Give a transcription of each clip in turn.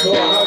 Oh,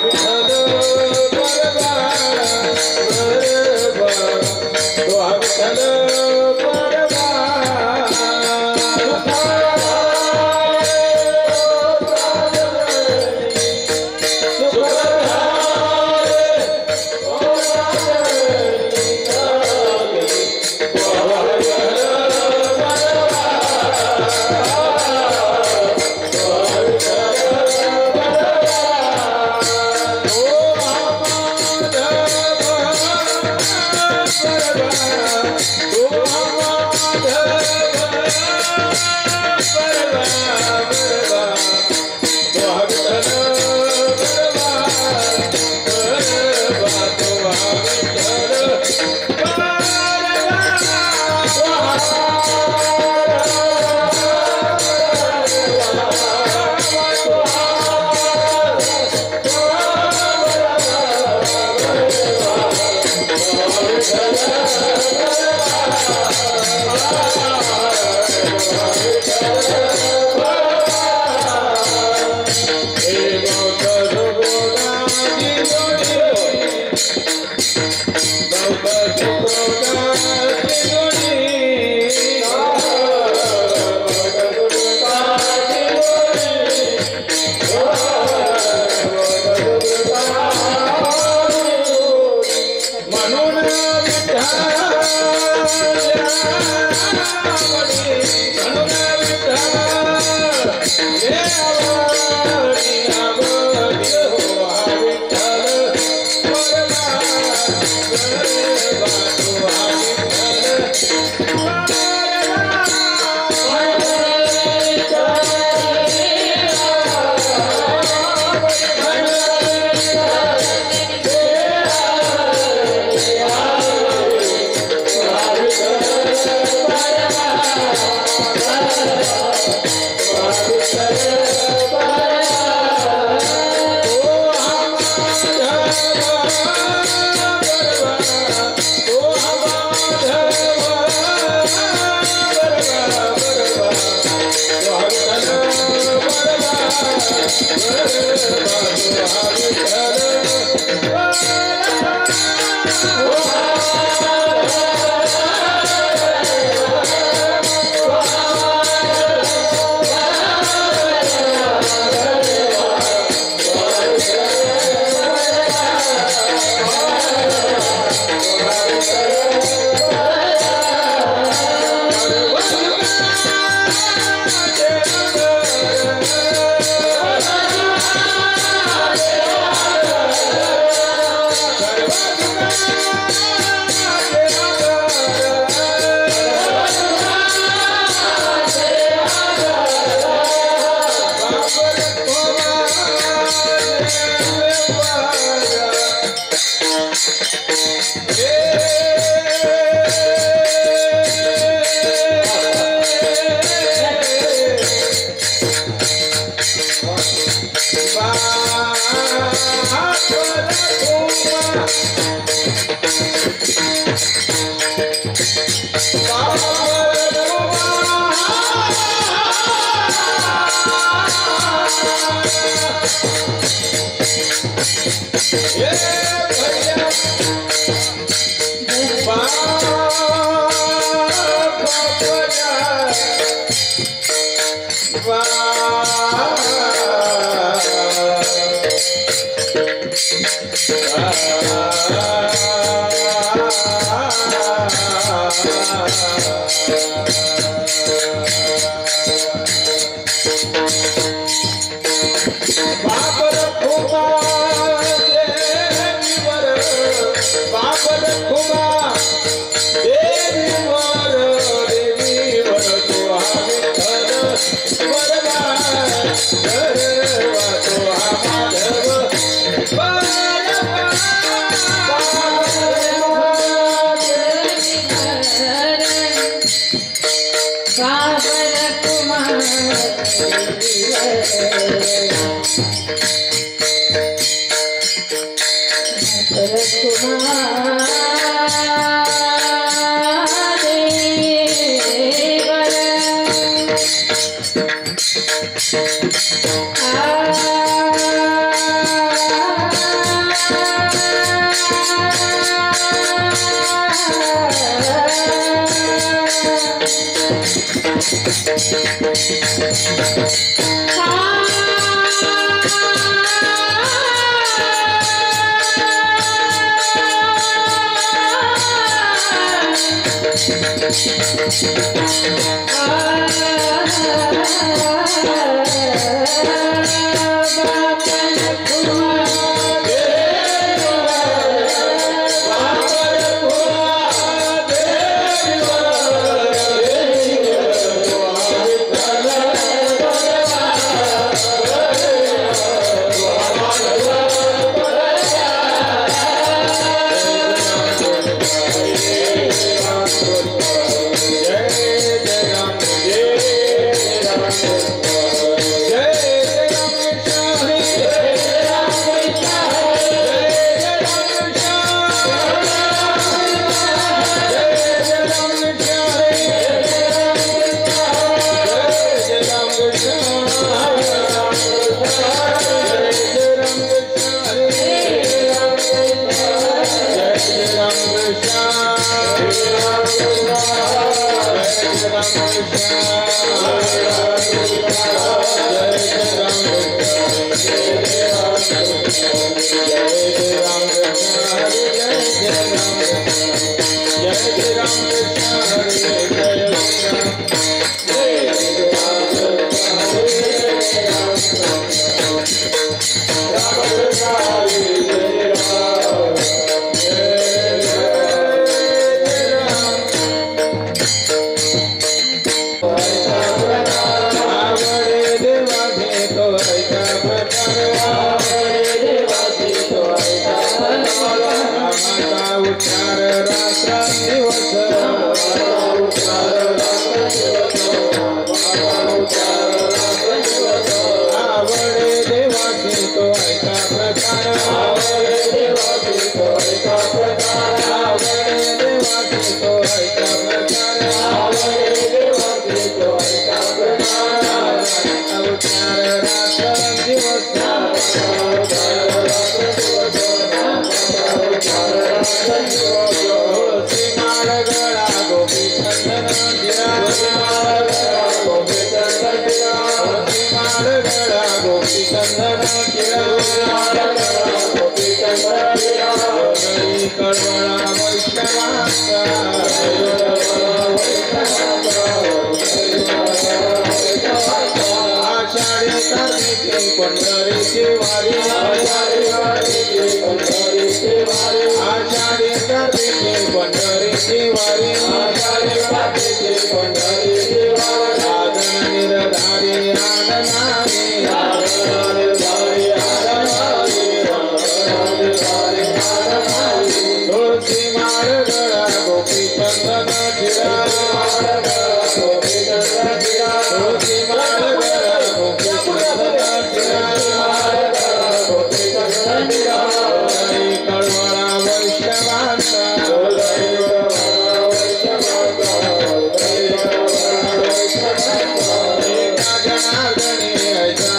Jagani,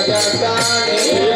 Jagani,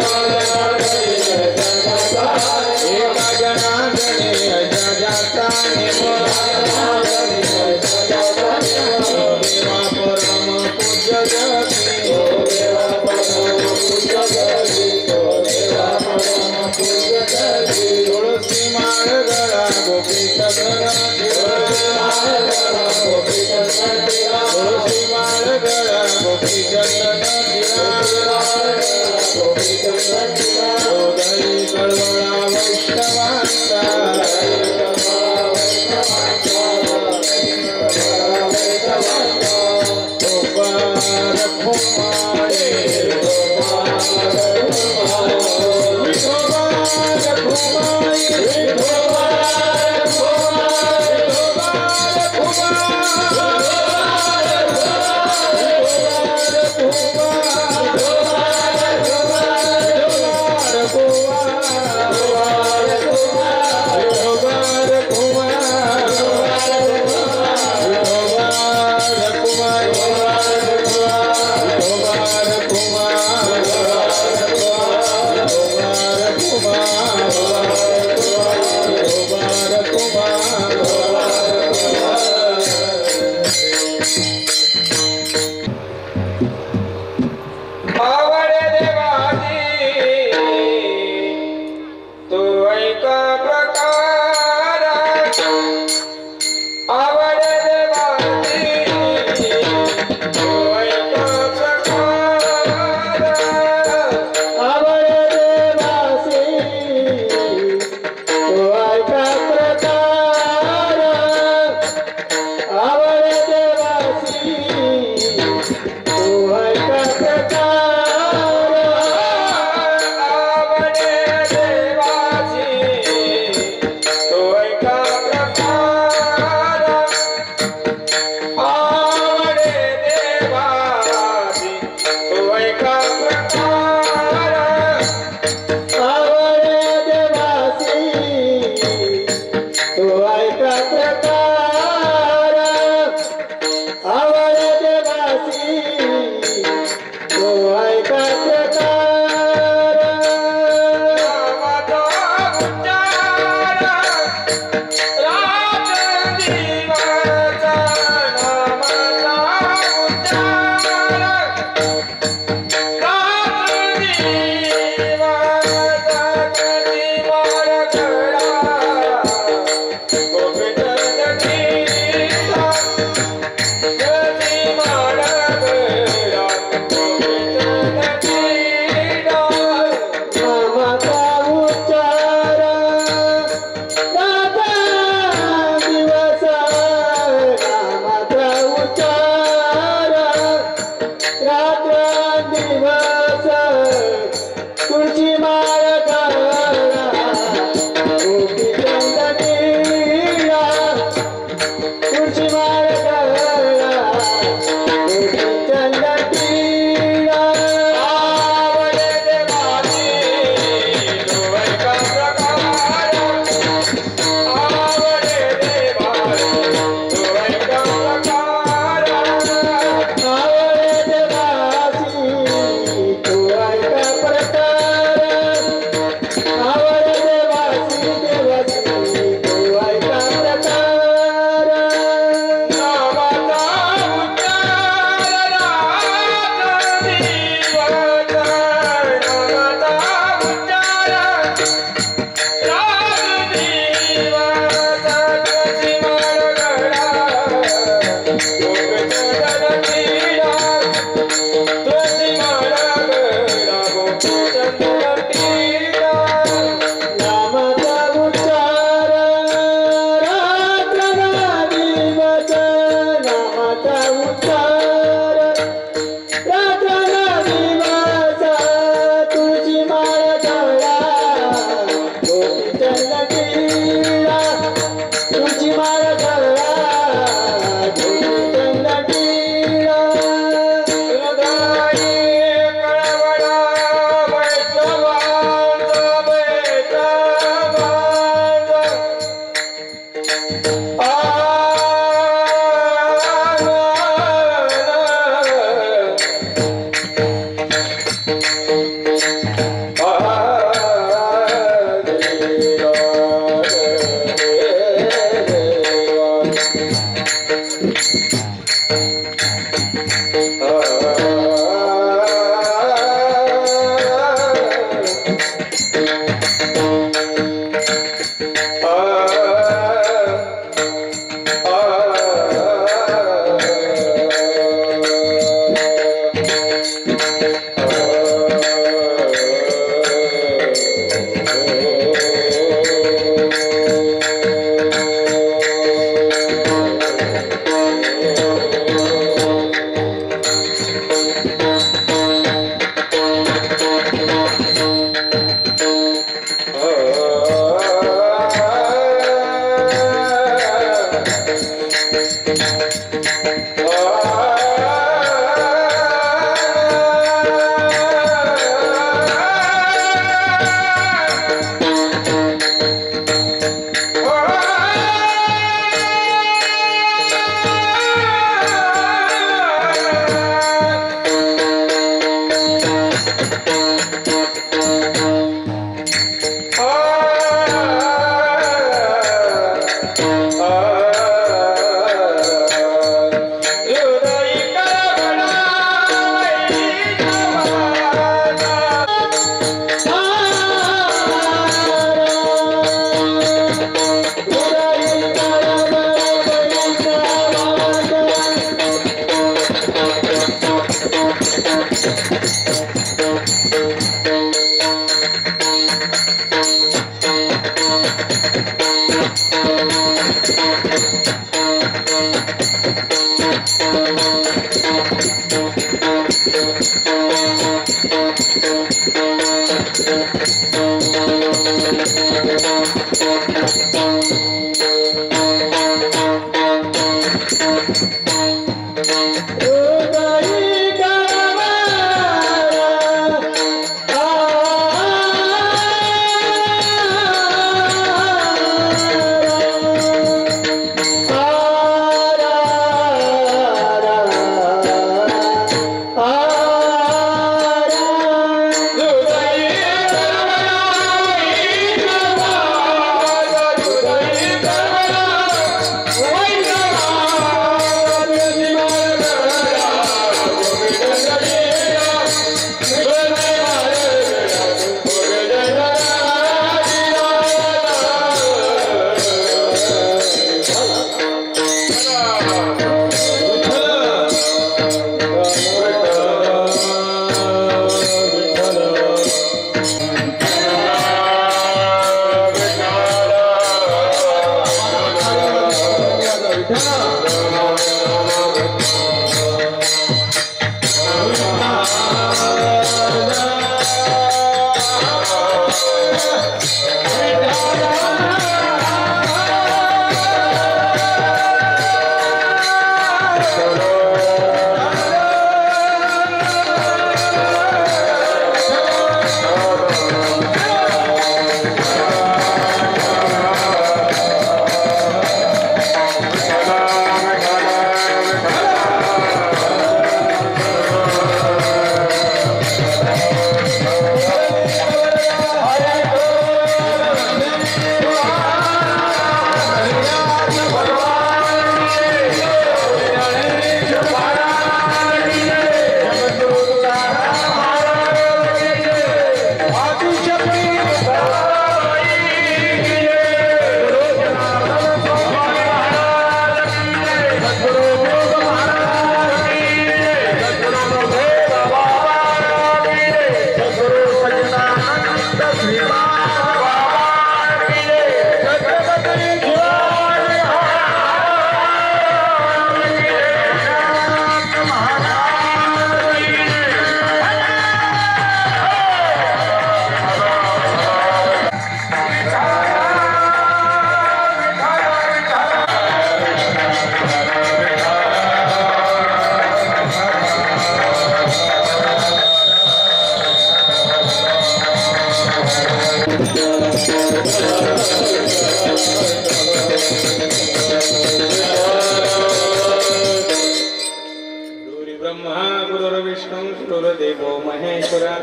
गुरुदेवो Maheshwara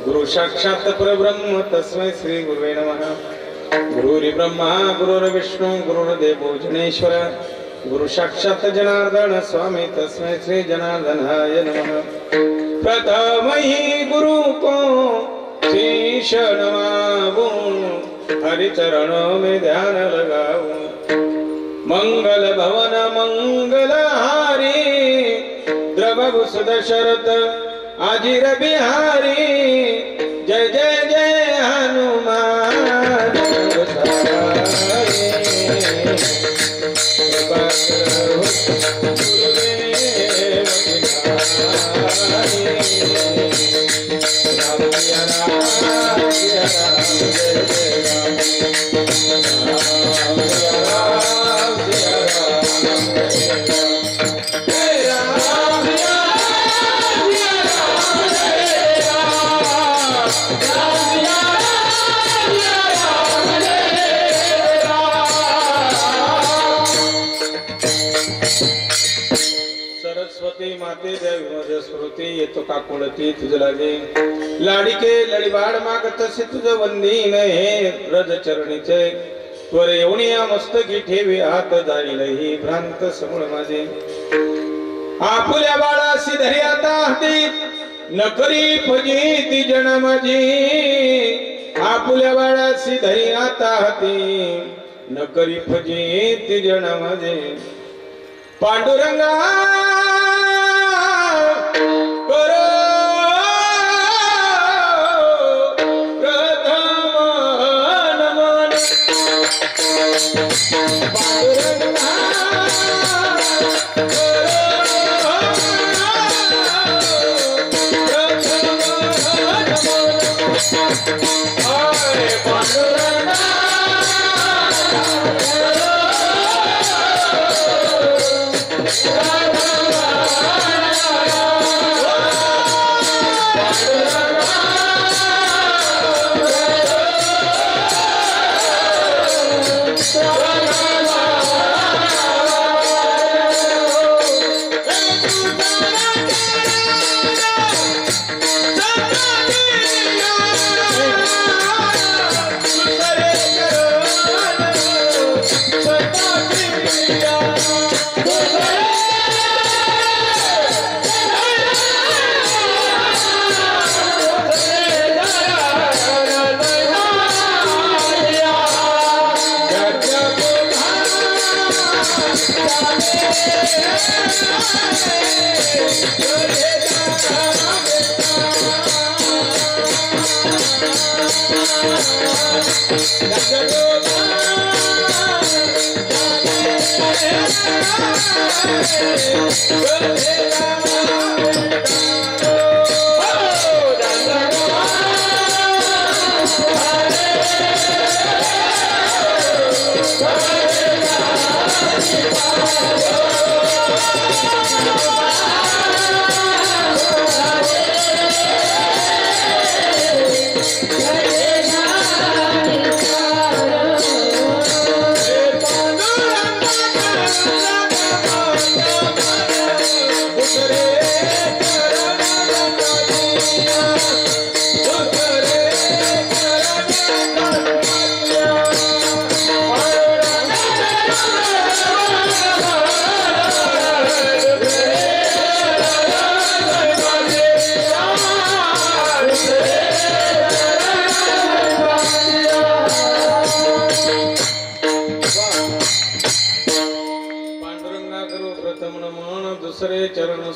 गुरु साक्षात् परब्रह्म तस्मै श्री गुरुवे नमः। गुरुर्ब्रह्मा गुरुर्विष्णु गुरुर्देवो जनेश्वर गुरु साक्षात् जनार्दन स्वामी तस्मै श्री जनार्दनाय नमः। प्रथम ही गुरु को शीश नमाऊं, हरि चरणों में ध्यान लगाऊं। मंगल भवन मंगलहारी द्रवभु सुदशरथ अजिर बिहारी जय जय जय हनुमान सरस्वती माते देवी माझ्या स्मृती येतो का कुळती तुझ लागे लाडिके लळीबाड मागत से तुझ वंदीन हे रज चरणीचे त्वर येऊनिया मस्तकी ठेवी हात जाईल ही भ्रांत समूळ माझे आपुल्या बाळासी धरी आता हाती नकरी फजिती जन माझी आपुल्या बाळासी धरी आता हाती नकरी फजिती जन माझे पांडुरंगा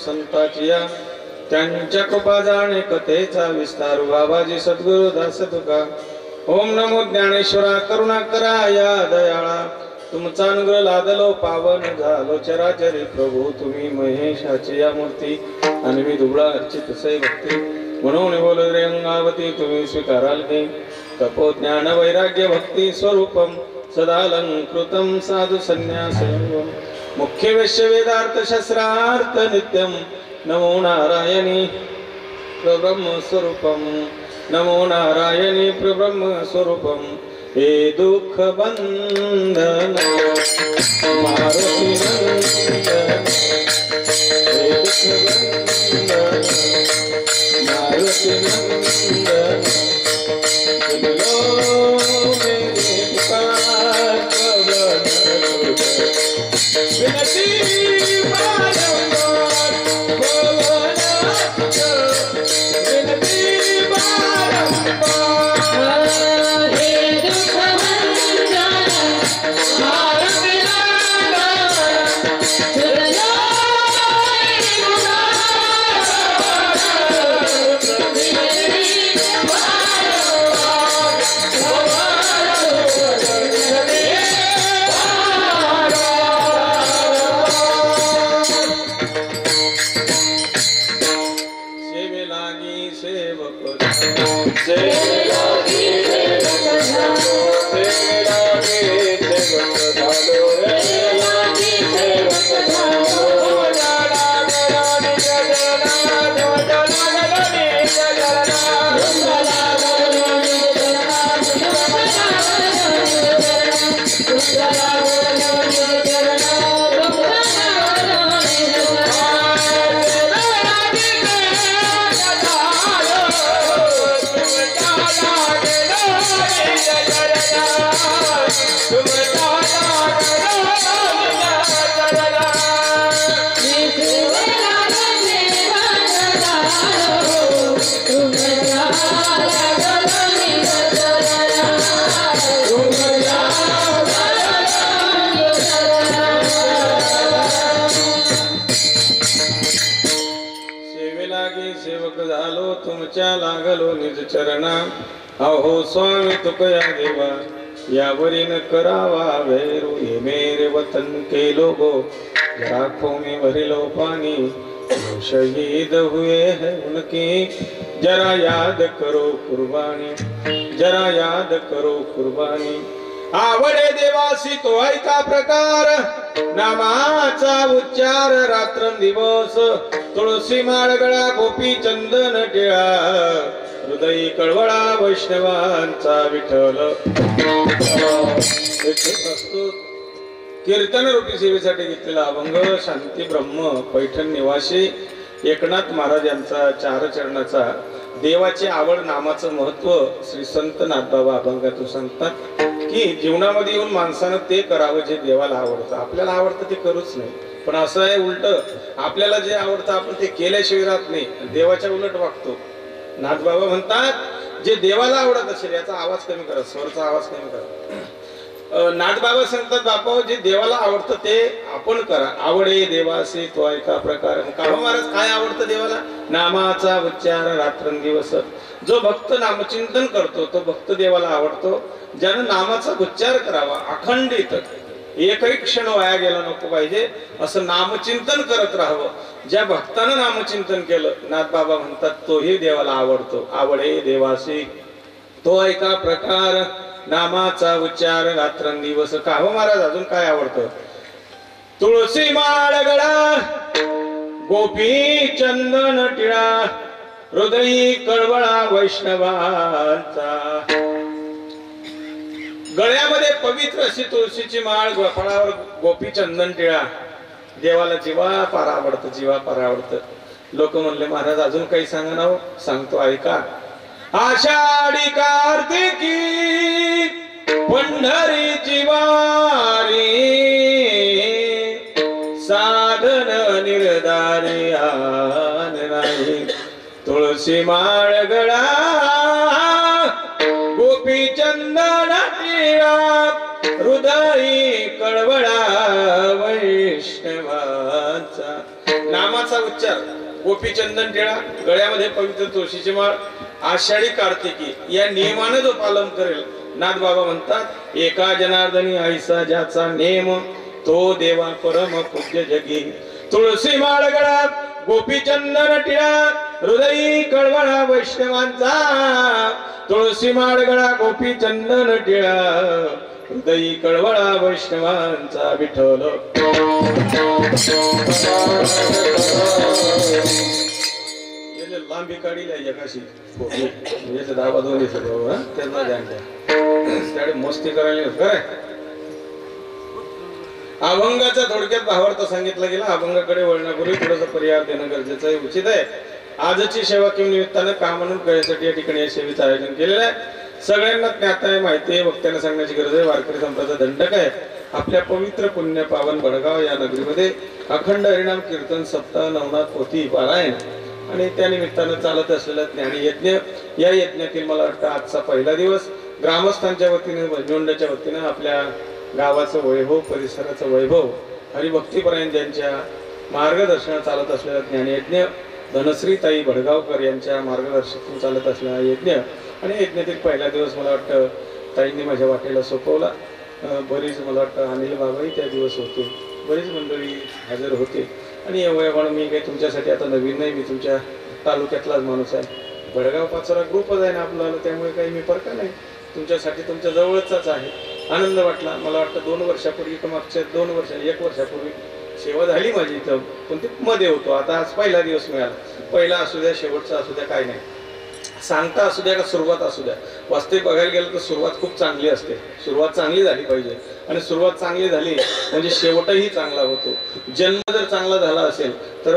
संताचिया त्यांच्या कृपा जाणे कथेचा विस्तार बाबाजी सद्गुरु दास तुका ओम नमो ज्ञानेश्वरा करुणा करा या दयाळा तुमचा अनुग्रह लादलो पावन झालो चराचरी प्रभू तुम्ही महेशाची या मूर्ती आणि मी दुबळा अर्चित से भक्ती म्हणून बोल रे अंगावती तुम्ही स्वीकाराल की तपो ज्ञान वैराग्य भक्ती स्वरूपम सदालंकृतम साधु संन्यास मुख्य वैश्य वेदार्थ शस्त्रार्थ नित्यम नमो नारायणी प्रब्रह्म स्वरूपम नमो नारायणी प्रब्रह्म स्वरूपम हे दुःख बंधन मारुती नंदन हे दुःख बंधन तुमच्या लागलो निज चरणा अहो स्वामी तुकया देवा यावरी न करावा वैरू ये मेरे वतन के लोगो आंखों में भरिलो पानी जो शहीद हुए हैं उनकी जरा याद करो कुर्बानी जरा याद करो कुर्बानी आवडे देवासी तो ऐका प्रकार नामाचा उच्चार रात्रंदिवस तुळसी माळ गळा गोपी चंदन टिळा हृदय कळवळा वैष्णवांचा विठ्ठल प्रस्तुत कीर्तन रूपी सेवेसाठी घेतलेला अभंग शांती ब्रह्म पैठण निवासी एकनाथ महाराज यांचा चार चरणाचा देवाची आवड नामाचं महत्व श्री संत नाथबाबा अभंगातून सांगतात की जीवनामध्ये येऊन माणसानं ते करावं जे देवाला आवडतं. आपल्याला आवडतं ते करूच नाही, पण असं आहे उलट आपल्याला जे आवडतं आपण ते केल्याशिवाय राहत नाही, देवाच्या उलट वागतो. नाथबाबा म्हणतात जे देवाला आवडत असेल याचा आवाज कमी करा, स्वरचा आवाज कमी करा. नाथबाबा सांगतात बापा जे देवाला आवडतं ते आपण करा. आवडे देवासी तो ऐका प्रकार. का महाराज काय आवडतं देवाला? नामाचा उच्चार रात्रंदिवस. जो भक्त नामचिंतन करतो तो भक्त देवाला आवडतो. ज्यानं नामाचा उच्चार करावा अखंडित, एकही क्षण वाया गेला नको पाहिजे असं नामचिंतन करत राहावं. ज्या भक्तानं नामचिंतन केलं नाथबाबा म्हणतात तोही देवाला आवडतो. आवडे देवासी तो ऐका प्रकार नामाचा उच्चार रात्रंदिवस. का हो महाराज अजून काय आवडतं? तुळसी माळ गळा गोपी चंदन टिळा हृदयी कळवळा वैष्णवांचा. गळ्यामध्ये पवित्र अशी तुळशीची माळ, फळावर गोपी चंदन टिळा. देवाला जीवा पार आवडतं, जीवा पार आवडतं. लोक म्हणले महाराज अजून काही सांगा ना हो. सांगतो ऐका. आषाढी कार्तिकी पंढरीची वारी साधन निर्धारी आन नाही. तुळशी माळ गळा गोपी चंदन टिळा हृदयी कळवळा वैष्णवाचा. नामाचा उच्चार गोपी चंदन टिळा, गळ्यामध्ये पवित्र तुळशीची माळ, आषाढी कार्तिकी या नियमानं जो पालन करेल नाथबाबा म्हणतात एका जनार्दनी ऐसा ज्याचा नेम तो देवा परम पूज्य जगी. तुळसी माळ गळा गोपी चंदन टिळा हृदयी कळवळा वैष्णवांचा. तुळसी माळ गळा गोपी चंदन टिळा हृदयी कळवळा वैष्णवांचा विठ्ठल. लांबी काढी एकाशी धाबा दोन्ही सगळं त्यांना ध्यान द्या. मस्ती करायला काय. अभंगाचा थोडक्यात भावार्थ सांगितला गेला. अभंगाकडे वळण्यापूर्वी थोडंसं पर्याय देणं गरजेचं आहे, उचित आहे. आजची सेवा किंवा निमित्तानं काम म्हणून करण्यासाठी या ठिकाणी या सेवेचं आयोजन केलेलं आहे. सगळ्यांना ज्ञात आहे, माहिती आहे, वक्त्यांना सांगण्याची गरज आहे. वारकरी संप्रदाय दंडक आहे. आपल्या पवित्र पुण्य पावन भडगाव या नगरीमध्ये अखंड हरिनाम कीर्तन सप्ताह नवनाथ पोथी पारायण आणि त्या निमित्तानं चालत असलेला ज्ञानयज्ञ. या यज्ञातील मला वाटतं आजचा पहिला दिवस. ग्रामस्थांच्या वतीने भजनोंडाच्या वतीनं आपल्या गावाचं वैभव, परिसराचं वैभव, हरिभक्तीपर्यंत ज्यांच्या मार्गदर्शनात चालत असलेला ज्ञानयज्ञ, धनश्री ताई भडगावकर यांच्या मार्गदर्शनातून चालत असलेला यज्ञ. आणि यज्ञातील पहिला दिवस मला वाटतं ताईंनी माझ्या वाटेला सोपवला. बरीच मला वाटतं अनिल बाबाही त्या दिवस होते, बरीच मंडळी हजर होते. आणि एवढं मी काही तुमच्यासाठी आता नवीन नाही, मी तुमच्या तालुक्यातलाच माणूस आहे. भडगाव पाचोरा ग्रुपच आहे ना आपल्याला, त्यामुळे काही मी फरक नाही. तुमच्यासाठी तुमच्या जवळचाच आहे. आनंद वाटला. मला वाटतं 2 वर्षापूर्वी किंवा मागच्या 1 वर्षापूर्वी सेवा झाली माझी इथं, पण ते मध्ये होतो. आता आज पहिला दिवस मिळाला. पहिला असू द्या, शेवटचा असू द्या, काय नाही. सांगता असू द्या का सुरुवात असू द्या, वास्तविक बघायला गेलं तर सुरुवात खूप चांगली असते. सुरुवात चांगली झाली पाहिजे आणि सुरुवात चांगली झाली म्हणजे शेवटही चांगला होतो. जन्म जर चांगला झाला असेल तर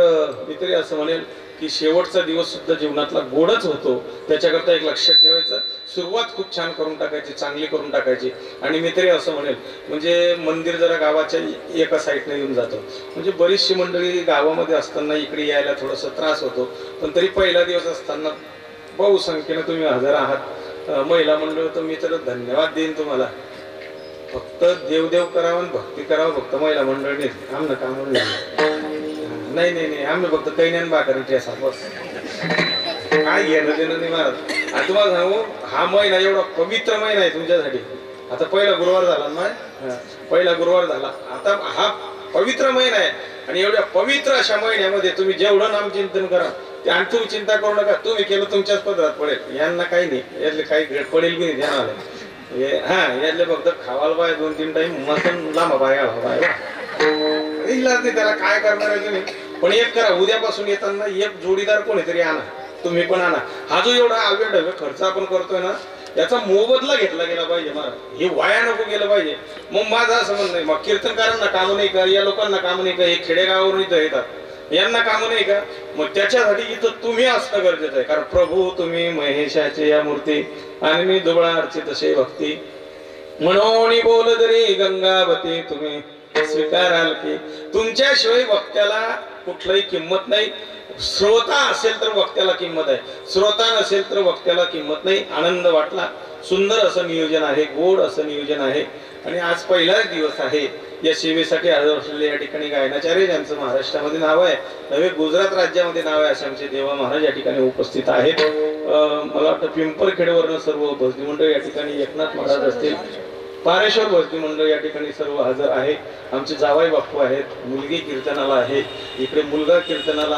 मी तरी असं म्हणेल की शेवटचा दिवस सुद्धा जीवनातला गोडच होतो. त्याच्याकरता एक लक्षात ठेवायचं, सुरुवात खूप छान करून टाकायची, चांगली करून टाकायची. आणि मी तरी असं म्हणेल म्हणजे मंदिर जरा गावाच्या एका साईडने येऊन जातं, म्हणजे बरीचशी मंडळी गावामध्ये असताना इकडे यायला थोडासा त्रास होतो. पण तरी पहिला दिवस असताना बहुसंख्येनं तुम्ही हजर आहात. महिला मंडळ तर मी तर धन्यवाद देईन तुम्हाला. फक्त देवदेव करावं आणि भक्ती करावं फक्त महिला मंडळीने, आम्ही काम नाही. आम्ही फक्त कैन्यान बाकरी बस. काय घेणं देणं नाही महाराज. आणि तुम्हाला सांगू हा महिना एवढा पवित्र महिना आहे तुमच्यासाठी. आता पहिला गुरुवार झाला ना, पहिला गुरुवार झाला, आता हा पवित्र महिना आहे. आणि एवढ्या पवित्र अशा महिन्यामध्ये तुम्ही जेवढं नामचिंतन करा ते, आणि तुम्ही चिंता करू नका, तुम्ही केलं तुमच्याच पदरात पडेल. यांना काही नाही, यातले काही पडेल की नाही ध्यानाला. हा यातले फक्त खावायला पाहिजे 2-3 टाइम मसन लांबा पाय त्याला काय करणार आहे तुम्ही. पण एक करा, उद्यापासून येताना एक जोडीदार कोणीतरी आणा, तुम्ही पण आणा. हा जो एवढा आवेढ खर्च आपण करतोय ना, याचा मोबदला घेतला गेला पाहिजे महाराज. हे वाया नको गेलं पाहिजे. मग माझं असं म्हणणं आहे, मग कीर्तनकारांना काम नाही का, या लोकांना काम नाही का, हे खेडेगावावरून इथं येतात, यांना काम नाही का. मग त्याच्यासाठी इथं तुम्ही असणं गरजेचं आहे. कारण प्रभू तुम्ही महेशाचे या मूर्ती, आणि मी दुबळा अर्चित असे भक्ती, म्हणून बोल जरी गंगावती तुम्ही स्वीकाराल की. तुमच्याशिवाय वक्त्याला कुठलाही किंमत नाही. श्रोता असेल तर वक्त्याला किंमत आहे, श्रोता नसेल तर वक्त्याला किंमत नाही. आनंद वाटला. सुंदर असं नियोजन आहे, गोड असं नियोजन आहे. आणि आज पहिलाच दिवस आहे या सेवेसाठी हजर असलेले या ठिकाणी गायनाचार्य ज्यांचं महाराष्ट्रामध्ये नाव आहे, नवे गुजरात राज्यामध्ये नाव आहे, असे आमचे देवा महाराज या ठिकाणी उपस्थित आहेत. मला वाटतं पिंपरखेडवरनं सर्व भजनी मंडळ या ठिकाणी, एकनाथ महाराज असतील, पारेश्वर भजनी मंडळ या ठिकाणी सर्व हजर आहे. आमचे जावाई बापू आहेत, मुलगी कीर्तनाला आहे, इकडे मुलगा कीर्तनाला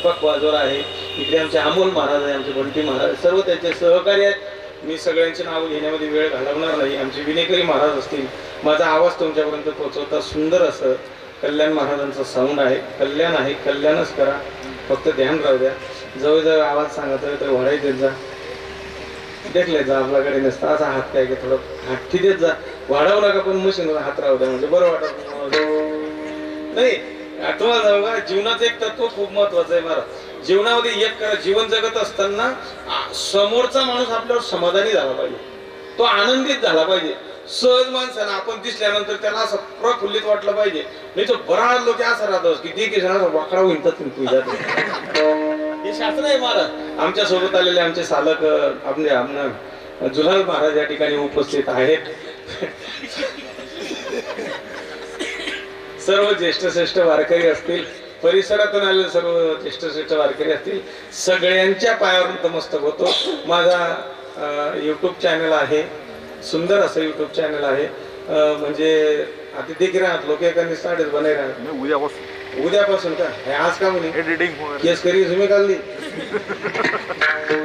पक वाजवर आहे, इकडे आमचे अमोल महाराज आहे, आमचे बंटी महाराज, सर्व त्यांचे सहकारी आहेत. मी सगळ्यांचे नाव घेण्यामध्ये वेळ घालवणार नाही. आमचे विनेकरी महाराज असतील, माझा आवाज तुमच्यापर्यंत पोहोचवता सुंदर असं कल्याण महाराजांचं साऊंड आहे. कल्याण आहे, कल्याणच करा, फक्त ध्यान राहू द्या. जवळजवळ आवाज सांगत तर वडाई देत जा, देखले जा, आपल्याकडे नसता असा हात काय की थोडं हात देत जा, वाढवू नका, पण मशीनवर हात राहू द्या, म्हणजे बरं वाटत नाही. तुम्हाला सांगू का, जीवनाचं एक तत्व खूप महत्वाचं आहे महाराज. जीवनामध्ये एक करा, जीवन जगत असताना समोरचा माणूस आपल्यावर समाधानी झाला पाहिजे, तो आनंदित झाला पाहिजे. सहज माणसाला आपण दिसल्यानंतर त्याला असं प्रफुल्लित वाटलं पाहिजे. नाही तर बराच लोक असं राहतात की ते वाकडा होईतात तुझ्यात. हे शास्त्र आहे महाराज. आमच्या सोबत आलेले आमचे सालक आपले जुलाल महाराज या ठिकाणी उपस्थित आहेत. सर्व ज्येष्ठ श्रेष्ठ वारकरी असतील, परिसरातून आलेले सर्व ज्येष्ठ श्रेष्ठ वारकरी असतील, सगळ्यांच्या पायावरून नतमस्तक होतो. माझा युट्यूब चॅनल आहे, सुंदर असं युट्यूब चॅनल आहे. म्हणजे आता देखी राहत लोक एखादी स्टार्टच बनाय राहत उद्यापासून का, आज का म्हणे एडिटिंग केस करी तुम्ही काढली.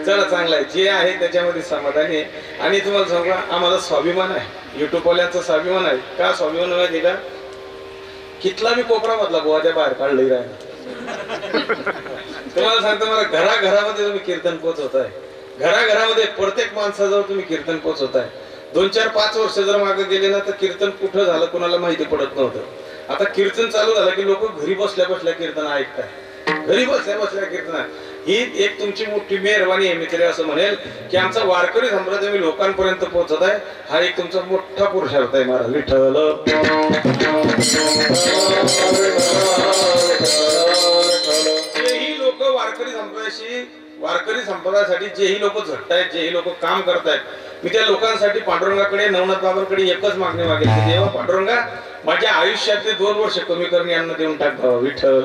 चला चांगलं आहे, जे आहे त्याच्यामध्ये समाधानी आहे. आणि तुम्हाला सांगू आम्हाला स्वाभिमान आहे, युट्यूबवाल्यांचा स्वाभिमान आहे. का स्वाभिमान माहिती का, कितला मी कोपरा मधला गोवा त्या बाहेर काढलं राहिला. तुम्हाला सांगतो, मला घराघरामध्ये तुम्ही कीर्तन पोहोचवताय, घराघरामध्ये प्रत्येक माणसाजवळ तुम्ही कीर्तन पोहोचवताय. 2-4-5 वर्ष जर मागे गेले ना, तर कीर्तन कुठं झालं कुणाला माहिती पडत नव्हतं. आता कीर्तन चालू झालं की लोक घरी बसल्या बसल्या कीर्तन ऐकताय, घरी बसल्या बसल्या कीर्तन. ही एक तुमची मोठी मेहरबानी आहे. मी तरी असं म्हणेल की आमचा वारकरी संप्रदाय तुम्ही लोकांपर्यंत पोहोचत आहे, हा एक तुमचा मोठा पुरुषार्थ आहे महाराज. विठ्ठल जेही लोक वारकरी संप्रदायासाठी जेही लोक झटतायत, जेही लोक काम करतायत, मी त्या लोकांसाठी पांडुरंगाकडे, नवनाथ बाबांकडे एकच मागणी मागेल की देवा पांडुरंगा, माझ्या आयुष्यातले 2 वर्ष कमी करणे यांना देऊन टाक बाबा. विठ्ठल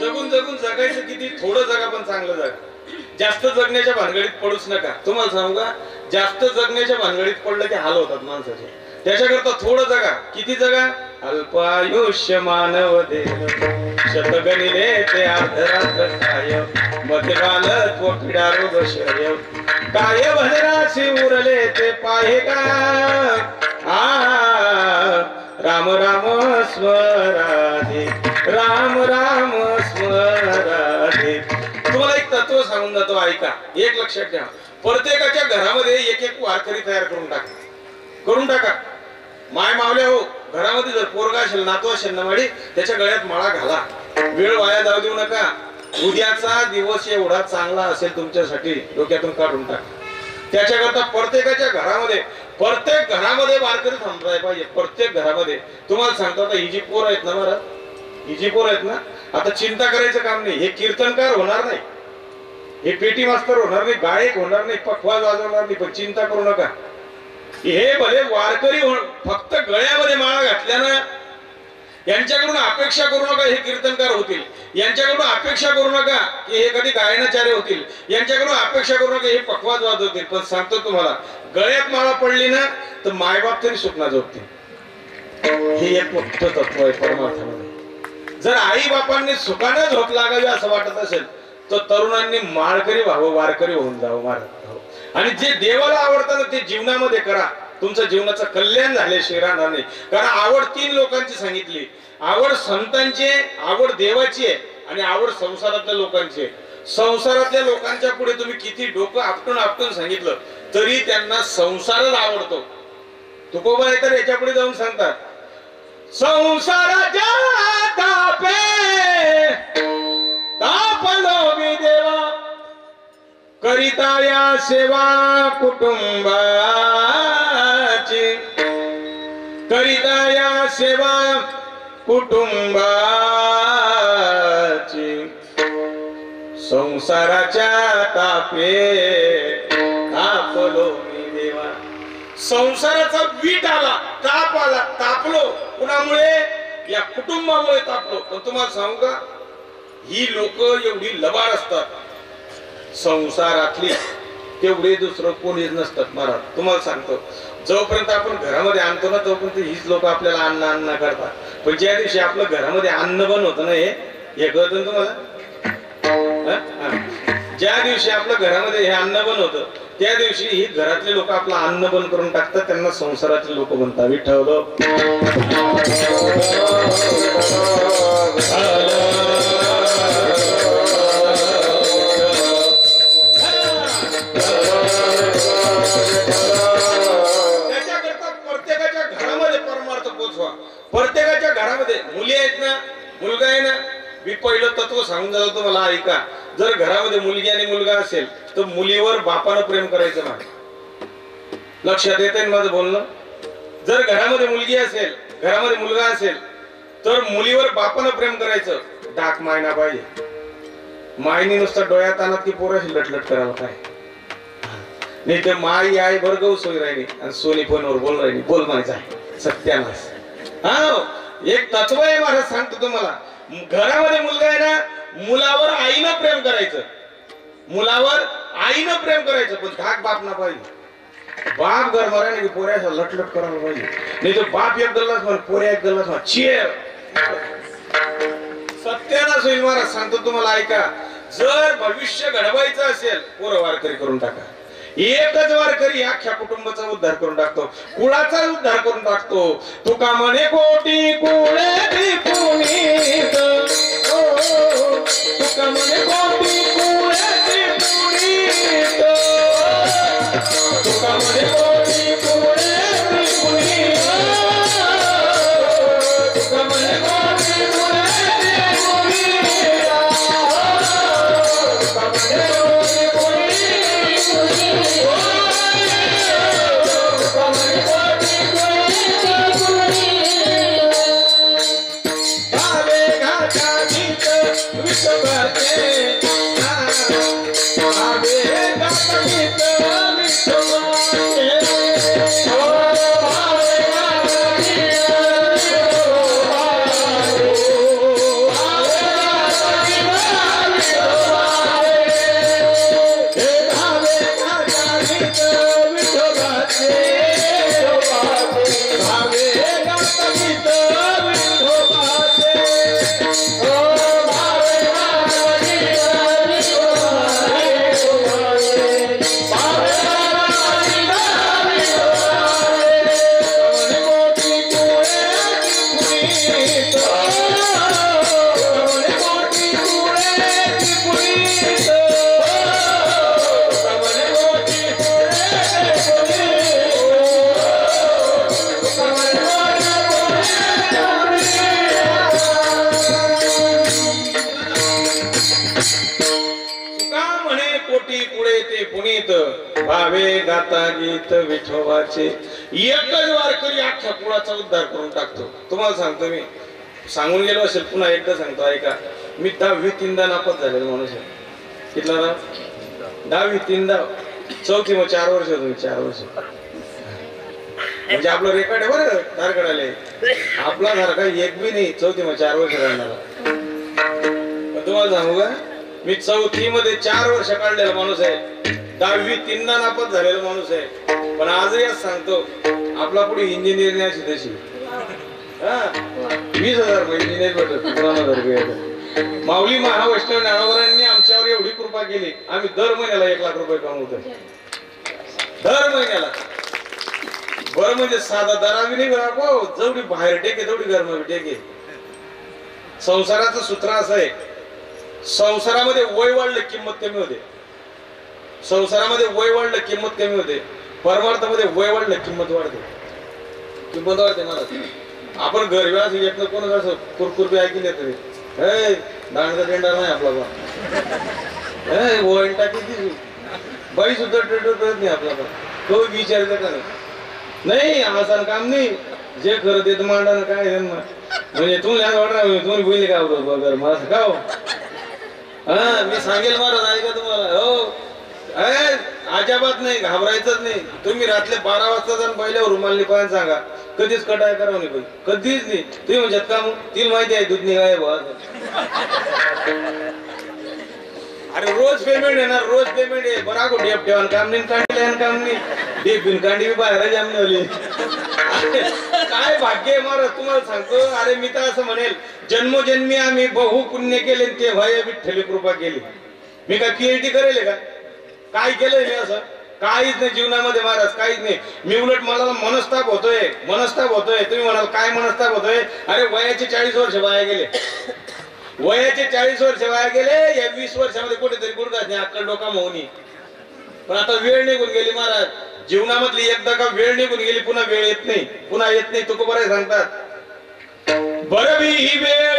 जगून जगून जगायचं किती, थोडं जगा पण चांगलं जगा. जास्त जगण्याच्या भानगडीत पडूच नका. तुम्हाला सांगू का, जास्त जगण्याच्या भानगडीत पडलं की हाल होतात माणसाचे. त्याच्याकरता थोडं जगा. किती जगा, अल्पायुष्य मानव देह शतगणिले ते अर्धरात्र काय, मध्यकालत्व पीडा रोग शय, काय भद्राशी उरले ते पाहे का, राम राम स्मराधे, राम राम स्मराधे. तुम्हाला एक तत्व सांगून जातो, ऐका, एक लक्षात घ्या. प्रत्येकाच्या घरामध्ये एक एक वारकरी तयार करून टाका. माय मावल्या हो, घरामध्ये जर पोरगा असेल, नातू असेल ना माडी, त्याच्या गळ्यात माळा घाला. वेळ वाया जाऊ देऊ नका. उद्याचा दिवस एवढा चांगला असेल तुमच्यासाठी, डोक्यातून काढून टाका. त्याच्याकरता प्रत्येकाच्या घरामध्ये, प्रत्येक घरामध्ये वारकरी थांबलाय पाहिजे. प्रत्येक घरामध्ये. तुम्हाला सांगतो, आता ही जी पोर आहेत ना महाराज, ही जी पोर आहेत ना, आता चिंता करायचं काम नाही. हे कीर्तनकार होणार नाही, हे पेटी मास्तर होणार नाही, गायक होणार नाही, पखवाज वाजवणार नाही, पण चिंता करू नका. हे भले वारकरी फक्त गळ्यामध्ये माळा घातल्यानं यांच्याकडून अपेक्षा करू नका हे कीर्तनकार होतील, यांच्याकडून अपेक्षा करू नका की हे कधी गायनाचार्य होतील, यांच्याकडून अपेक्षा करू नका हे पखवाज वाजवतील. पण सांगतो तुम्हाला, गळ्यात माळा पडली ना तर मायबाप तरी सुटना झोपतील. हे एक मोठं तत्व आहे परमार्थामध्ये. जर आई बापांनी सुखाने झोप लागावी असं वाटत असेल तर तरुणांनी माळकरी व्हावं, वारकरी होऊन जावं महाराज. आणि जे देवाला आवडतं ना ते जीवनामध्ये करा, तुमचं जीवनाचं कल्याण झाल्याशिवाय राहणार नाही. कारण आवड 3 लोकांची सांगितली, आवड संतांची आहे, आवड देवाची आहे आणि आवड संसारातल्या लोकांची आहे. संसारातल्या लोकांच्या पुढे तुम्ही किती डोकं आपटून आपटून सांगितलं तरी त्यांना संसारच आवडतो. तुकोबा तर याच्या पुढे जाऊन सांगतात, संसाराच्या तापे तापलो मी देवा, करिता या सेवा कुटुंबाची, करिता या सेवा कुटुंबाची, संसाराच्या तापे तापलो मी देवा. संसाराचा वीट आला, ताप आला, तापलो. कुणामुळे? या कुटुंबामुळे तापलो. पण तुम्हाला सांगू का, ही लोक एवढी लबाड असतात संसारातली, तेवढे दुसरं कोणीच नसतात महाराज. तुम्हाला सांगतो, जोपर्यंत आपण घरामध्ये आणतो ना तोपर्यंत हीच लोक आपल्याला अन्न अन्न करतात. पण ज्या दिवशी आपलं घरामध्ये अन्न बन होतं ना, हे कळतं तुम्हाला? ज्या दिवशी आपल्या घरामध्ये हे अन्न बन होतं त्या दिवशी ही घरातले लोक आपलं अन्न बंद करून टाकतात, त्यांना संसारातले लोक बनतात. विठ्ठल त्याच्याकरता प्रत्येकाच्या घरामध्ये परमार्थ पोचवा. प्रत्येकाच्या घरामध्ये मुली आहेत ना, मुलगा आहे ना, मी पहिलं तत्व सांगून जातो तुम्हाला, ऐका. जर घरामध्ये मुलगी आणि मुलगा असेल तर मुलीवर बापानं प्रेम करायचं नाही. लक्षात येते माझं बोलणं? जर घरामध्ये मुलगी असेल, घरामध्ये मुलगा असेल तर मुलीवर बापानं प्रेम करायचं. डाक मायना पाहिजे. मायनी नुसतं डोळ्यात आणत की पोराशी लटलट करायला पाहिजे. नाही तर माई आई बरगव सोय राहिली आणि सोनी फोनवर बोल राहिली, बोल म्हणायचं आहे सत्यानाश. हा, एक तत्व आहे महाराज, सांगतो तुम्हाला. घरामध्ये मुलगा आहे ना, मुलावर आईनं प्रेम करायचं, मुलावर आईनं प्रेम करायचं. पण धाक बाप ना पाहिजे. बाप गरमारा नाही की पोऱ्याचा लटलट करायला पाहिजे. नाही तर बाप एक गल्लाच म्हण, पोऱ्या एक गल्लाच म्हण, चेअर सत्यानाश होईल महाराज. सांगतो तुम्हाला, ऐका. जर भविष्य घडवायचं असेल, पोरं वारकरी करून टाका. एकच वारकरी अख्ख्या कुटुंबाचा उद्धार करून टाकतो, कुळाचा उद्धार करून टाकतो. तुका म्हणे कोटी कुळे पुनीत, तुका म्हणे कोटी कुळे पुनीत, तुका म्हणे कोटी कुळे पुनीत, तुका म्हणे कोटी कुळे पुनीत, तुका म्हणे कोटी कुळे भावे गाता गीत विठोबाचे. एकच वारकरी अख्ख्या कुळाचा उद्धार करून टाकतो. तुम्हाला सांगतो, मी सांगून गेलो असेल, पुन्हा एकदा सांगतो, ऐका. मी 10वी 3दा नापास झालेलो माणूस आहे. कितला ना? 10वी 3दा, 4थी मग 4 वर्ष होतो. 4 वर्ष म्हणजे आपलं रेकॉर्ड आहे बरं तारकडाले आपला सारखा एक बी नाही चौथी मग 4 वर्ष काढणारा. पण तुम्हाला सांगू का मी चौथी मध्ये 4 वर्ष काढलेला माणूस आहे. 10वी 3दा नापास झालेला माणूस आहे. पण आजही सांगतो आपला पुढे इंजिनियर नाही अशी तशी 20,000 रुपये इंजिनियर भेटत 15,000 रुपये. माऊली महावैष्णव ज्ञानोबरांनी आमच्यावर एवढी कृपा केली आम्ही दर महिन्याला 1 लाख रुपये कमवतो. दर महिन्याला. बरं म्हणजे साधा दरावी नाही राखो जेवढी बाहेर टेके तेवढी गरमावी टेके. संसाराचं सूत्र असं आहे संसारामध्ये वय वाढलं किंमत कमी होते. संसारामध्ये वय वाढलं किंमत कमी होते. परमार्थामध्ये वय वाढलं किंमत वाढते. किंमत वाढते मला. आपण गरव्यास येत कोण असं कुरकुरबी ऐकले तरी दांडचा टेंडा नाही आपला बा वय टाकी बाई सुद्धा टेंडर करत नाही आपला बा. तो विचारते का नाही आसान काम नाही जे खरं ते मांडा काय म्हणजे तुम्ही वाटणार तुम्ही बोलले का बघर मला का मी सांगेल महाराज ऐका तुम्हाला हो अजाबात नाही घाबरायचंच नाही. तुम्ही रात्री 12 वाजता जाऊन पहिल्यावर रुमालनी पाहून सांगा कधीच कटाय करावं नाही पाहिजे कधीच नाही. तुम्ही म्हणतात का मग तिला माहिती आहे दूध निघाय बा. अरे रोज पेमेंट येणार रोज पेमेंट आहे बरा को डेप ठेवा काम नाही काढले काम नाही डेप बिन कांडी बी बाहेर जामली. काय भाग्य आहे महाराज तुम्हाला सांगतो. अरे मी तर असं म्हणेल जन्मोजन्मी आम्ही बहु पुण्य केले तेव्हा या विठ्ठली कृपा केली. मी काय PhD करेल का काय केलंय मी असं काहीच नाही जीवनामध्ये महाराज काहीच नाही. मी उलट मला मनस्ताप होतोय तुम्ही म्हणाल काय मनस्ताप होतोय. अरे वयाचे 40 वर्ष वाया गेले. वयाचे 40 वर्ष वाया गेले. या 20 वर्षामध्ये कुठेतरी गुडघास नाही अक्कल डोका मोहनी. पण आता वेळ निघून गेली महाराज. जीवनामधली एकदा का वेळ निघून गेली पुन्हा वेळ येत नाही पुन्हा येत नाही. तुकोबाराय सांगतात बरवी ही वेळ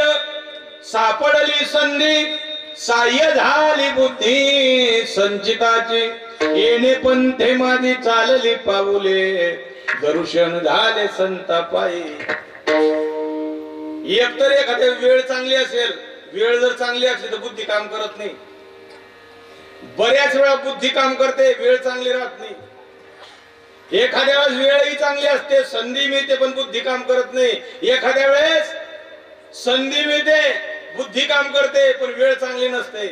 सापडली संधी साह्य झाली बुद्धी संचिताची येणे पंथे माझी चालली पाऊले दर्शन झाले संतापाई. एकतर एखाद्या वेळ चांगली असेल वेळ जर चांगली असली तर बुद्धी काम करत नाही. बऱ्याच वेळा बुद्धी काम करते वेळ चांगली राहत नाही. एखाद्या वेळेस वेळही चांगली असते संधी मिळते पण बुद्धी काम करत नाही. एखाद्या वेळेस संधी मिळते बुद्धी काम करते पण वेळ चांगली नसते.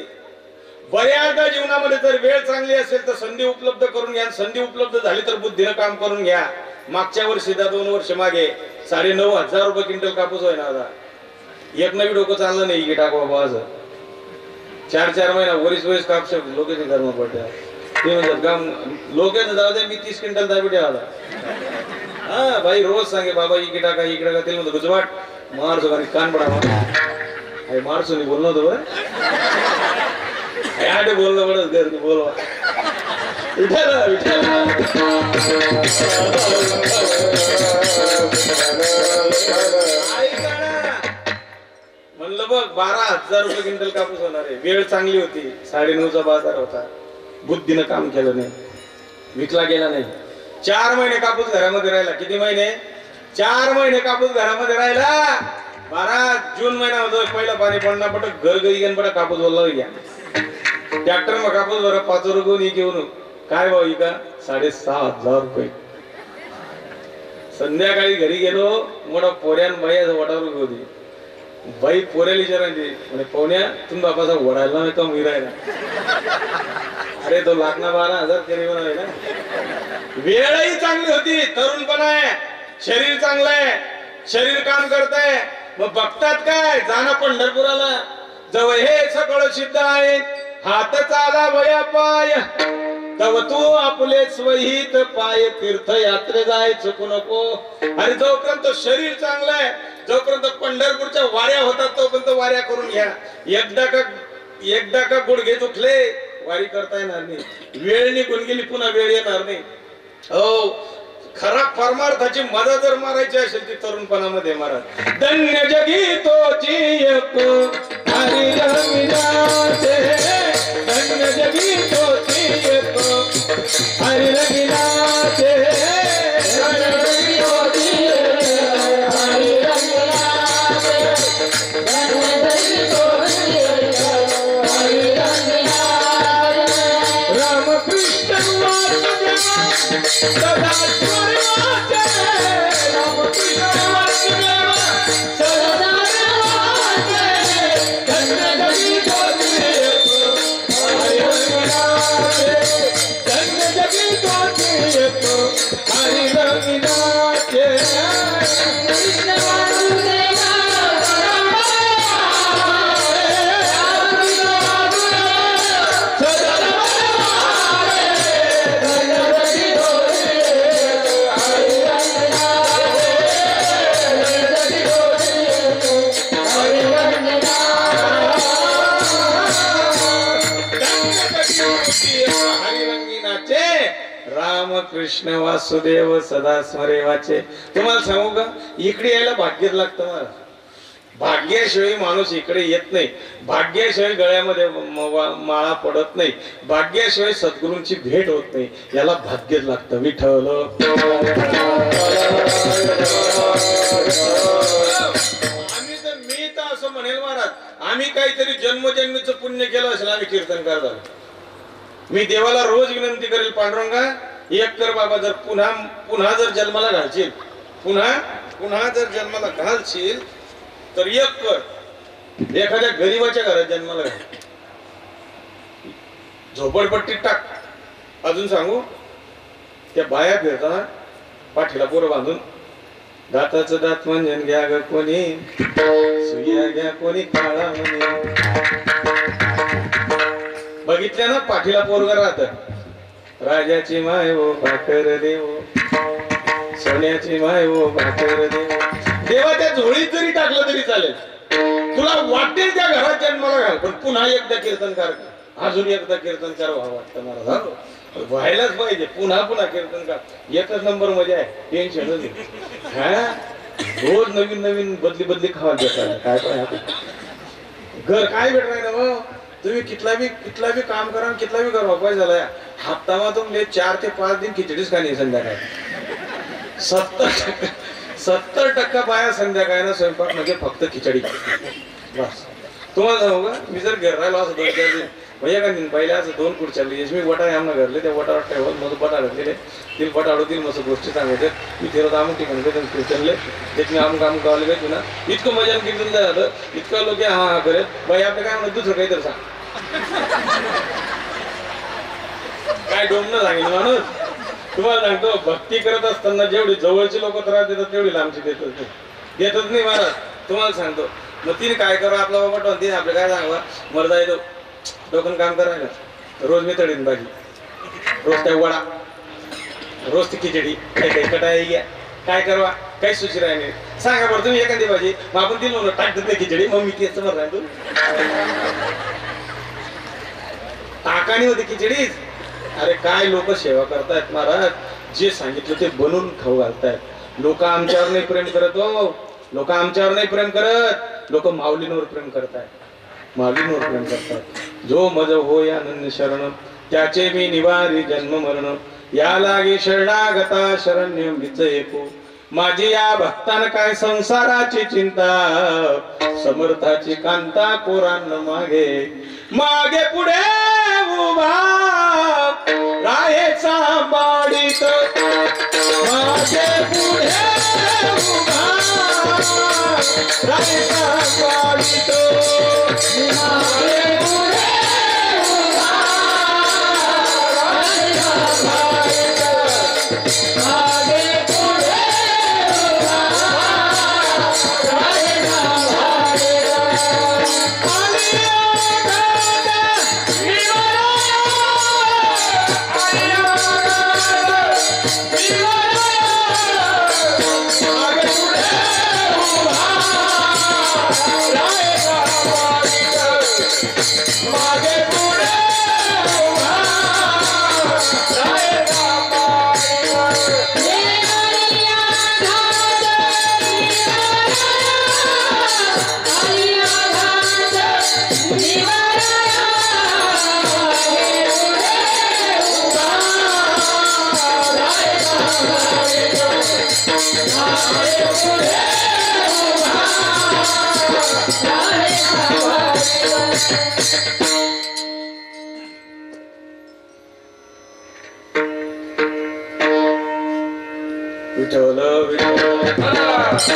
बऱ्याचदा जीवनामध्ये जर वेळ चांगली असेल तर संधी उपलब्ध करून घ्या. संधी उपलब्ध झाली तर बुद्धीनं काम करून घ्या. मागच्या वर्षी 2 वर्ष मागे 9,500 रुपये क्विंटल कापूस होय ना. आता एक नवी डोकं चाललं नाही की टाक बाबा असं 4-4 महिना वरीस कापस लोकेशन धर्म पडते. ते म्हणतात काम लोकेशन जाऊ दे मी 30 क्विंटल दाबी ठेवा. हा भाई रोज सांगे बाबा इकडे टाका ते म्हणतो गुजवाट मारसो आणि कान पडा मारसो नाही बोललो होतो बरं बोलणं पडत घर बोलवा म्हणलं बघ 12,000 रुपये क्विंटल कापूस होणार आहे. वेळ चांगली होती 9.5चा बाजार होता. बुद्धीनं काम केलं नाही विकला गेला नाही. 4 महिने कापूस घरामध्ये राहिला. किती महिने 4 महिने कापूस घरामध्ये राहिला. 12 जून महिना होतो पहिला पाणी पडणार पट घर घरी घेऊन पडा कापूस बोलला घ्या ट्रॅक्टर मग कापूस बरं 5 रुपये घेऊन काय भाऊ का 6,500 रुपये. संध्याकाळी घरी गेलो मोठा पोऱ्यान बाई वडावर होती. बाई पोऱ्याला विचारायची म्हणजे पोहण्या तुम्ही बापाचा वडायला नाही कम विरायला. अरे तो 12,000 तरी आहे ना. वेळही चांगली होती तरुणपणा आहे शरीर चांगलं आहे शरीर काम करतंय. मग बघतात काय जाणं पंढरपुराला जवळ हे सगळं सिद्ध आहे. हात चाला वया पाय तव तू आपले स्वहित पाय तीर्थयात्रे जाय चुकू नको. अरे जोपर्यंत शरीर चांगलं आहे जोपर्यंत पंढरपूरच्या वाऱ्या होतात तोपर्यंत वाऱ्या करून घ्या. एकदा का गुडघे दुखले वारी करता येणार नाही. वेळ निघून गेली पुन्हा वेळ येणार नाही. हो खरा परमार्थाची मजा जर मारायची असेल ती तरुणपणामध्ये मारा. धन्य जगी तोची एक हरी रंगिनाचे धन्य जगी तोची एक हरी रंगिनाचे रामकृष्ण सदा स्वर्गाचे रामकृष्ण वासुदेव सदा स्वर्गाचे धन्य जगी ज्योती येतो हरी रंगनाचे धन्य जगी ज्योती येतो हरी रंगनाचे कृष्ण वासुदेव रामकृष्ण वासुदेव सदा स्मरे वाचे. तुम्हाला सांगू का, इकडे यायला भाग्य लागतं मला. भाग्याशिवाय माणूस इकडे येत नाही. भाग्याशिवाय गळ्यामध्ये माळा पडत नाही. भाग्याशिवाय सद्गुरूंची भेट होत नाही. याला भाग्य लागतं. विठ्ठल मी तर असं म्हणेल महाराज, आम्ही काहीतरी जन्मजन्मीचं पुण्य केलं असेल, आम्ही कीर्तनकार झालो. मी देवाला रोज विनंती करेल, पांडुरंगा एक कर बाबा, जर पुन्हा जर जन्माला घालशील, पुन्हा जर जन्माला घालशील तर एक कर, एखाद्या गरीबाच्या घरात जन्माला घाल, झोपडपट्टीत टाक. अजून सांगू, त्या बाया फिरताना पाठीला पोरं बांधून, दाताचं दात मंजन घ्या ग कोणी, सुया घ्या कोणी काळा म्हणे. बघितल्या ना, पाठीला पोरग राहत. राजाची माय वो भाकर देव, सोन्याची माय वो भाकर देव. देवा त्या झोळीत जरी टाकलं तरी चालेल, तुला वाटेल त्या घरात जन्माला घाल, पण पुन्हा एकदा कीर्तनकार, अजून एकदा कीर्तनकार व्हावं वाटतं मला. व्हायलाच पाहिजे, पुन्हा कीर्तनकार. एकच नंबर मजा आहे, टेन्शन नाही. रोज नवीन नवीन बदली खावा देतात. काय घर काय भेटणार ना मग. तुम्ही कितला भी काम करा, कितला भी करा, पाहिजे झाला हप्ता तुमले 4 ते 5 दिन खिचडीच खाणी संध्याकाळी. 70% बाया संध्याकाळी स्वयंपाक म्हणजे फक्त खिचडी. बस तुम्हाला सांगू का, मी जर घर राहिलो असं 2-4 दिन भैया का पहिल्या असं 2 खुर्च्या मी वटाळे आम्हाला घरले, त्या वटावर ठेवत मग बटाळ घातलेले, तिला बटाळोतील मस्त गोष्टी सांगायचे. मी तिला अमुक ठिकाणी कीर्तनले एक मी अमुक गावले भेटू ना, इतकं मजा कीर्तन झालं, इतकं लोक हा करेल. बाई आपलं काय म्हणत, दुसरं काहीतरी सांग. काय डोमणं सांगेल माणूस. तुम्हाला सांगतो, भक्ती करत असताना जेवढी जवळची लोक त्रास देतात तेवढी लांबची देतच नाही महाराज. तुम्हाला सांगतो, मग तिने काय करा, आपला बाबा तिने आपलं काय सांगा, मरदा येतो डोकन काम करायला, रोज मी तळीन भाजी, रोज त्या वडा, रोज ती खिचडी, काही कटाई घ्या, काय करवा, काही सुची राहिली. सांगा बरं तुम्ही एखादी भाजी, मग आपण दिलं म्हणून टाकत नाही खिचडी, मग मी तेच मर राहतो. टाकानी होती खिचडीच. अरे काय लोक सेवा करतायत महाराज, जे सांगितलं ते बनवून खाऊ घालतायत. लोक आमच्यावर नाही प्रेम करत हो, लोक आमच्यावर नाही प्रेम करत, लोक माऊलींवर प्रेम करतायत, माऊलींवर प्रेम करतात. जो मज हो या अनन्य शरण, त्याचे मी निवारी जन्म मरण. या लागे शरणागता शरण्य मीच एको, माझी या भक्तान काय संसाराची चिंता. समर्थाची कांता कोरांना मागे पुढे उभा राहेचा बाडीत, मागे पुढे उभा राहेचा बाडीत, मागे पुढे उभा राहेचा बाडीत, मागे पुढे उभा राहेचा बाडीत. मागे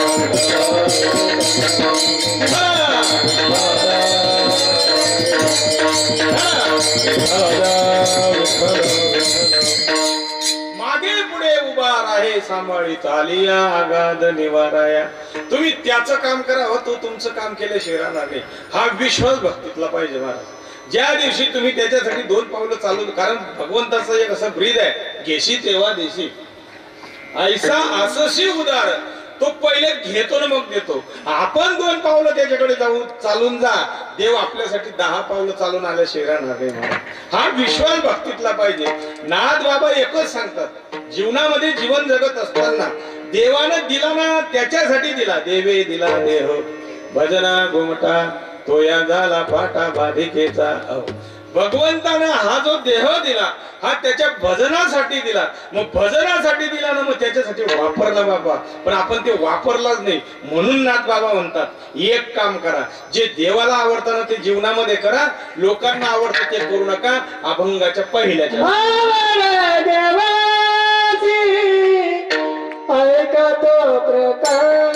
पुढे उभा राहे सांभाळी चालिया आगाध निवाराया. तुम्ही त्याचं काम करा हो, तो तुमचं काम केल्याशिवाय राहणार नाही. हा विश्वास भक्तीतला पाहिजे महाराज. ज्या दिवशी तुम्ही त्याच्यासाठी 2 पावलं चालू, कारण भगवंताचं एक असं ब्रीद आहे, घेशी तेव्हा देशी. ऐसा असशी उदार, तो पहिले घेतो ना मग देतो. आपण 2 पावलं त्याच्याकडे जाऊ, चालून जा, देव आपल्यासाठी 10 पावलं चालून आल्याशिवाय राहणार नाही महाराज. हा विश्वास भक्तीतला पाहिजे. नाथ बाबा एकच सांगतात, जीवनामध्ये जीवन जगत असताना देवानं दिला ना त्याच्यासाठी दिला. देवे दिला देह भजना घुमटा, तो या झाला पाटा बाधिकेचा. भगवंतानं हा जो देह दिला हा त्याच्या भजनासाठी दिला. मग भजनासाठी दिला ना, मग त्याच्यासाठी वापरला बाबा, पण आपण ते वापरलाच नाही. म्हणून नाथ बाबा म्हणतात, एक काम करा, जे देवाला आवडतं ना ते जीवनामध्ये करा, लोकांना आवडतं ते करू नका. अभंगाच्या पहिल्याच्या ऐका तो प्रकार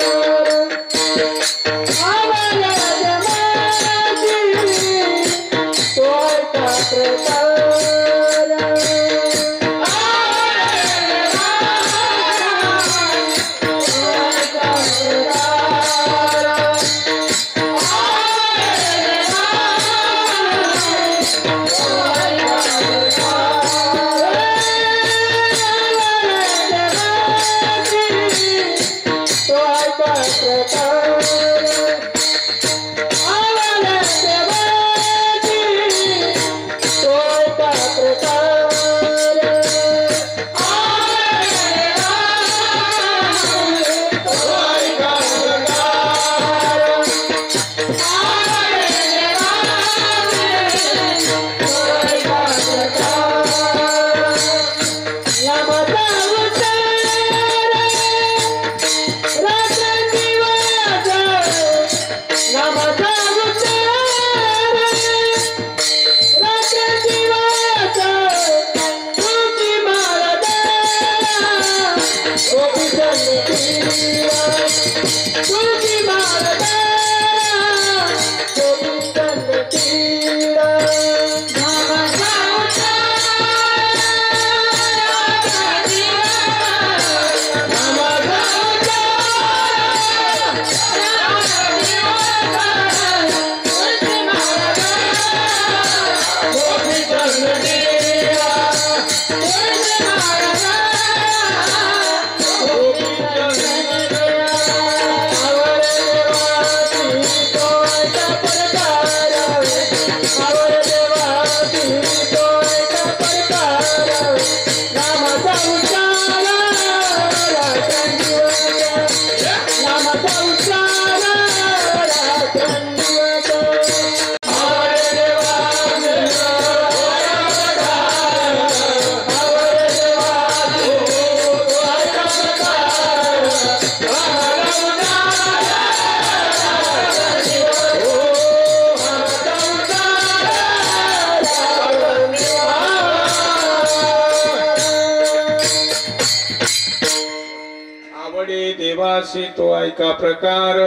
देवासी तो ऐका प्रकार,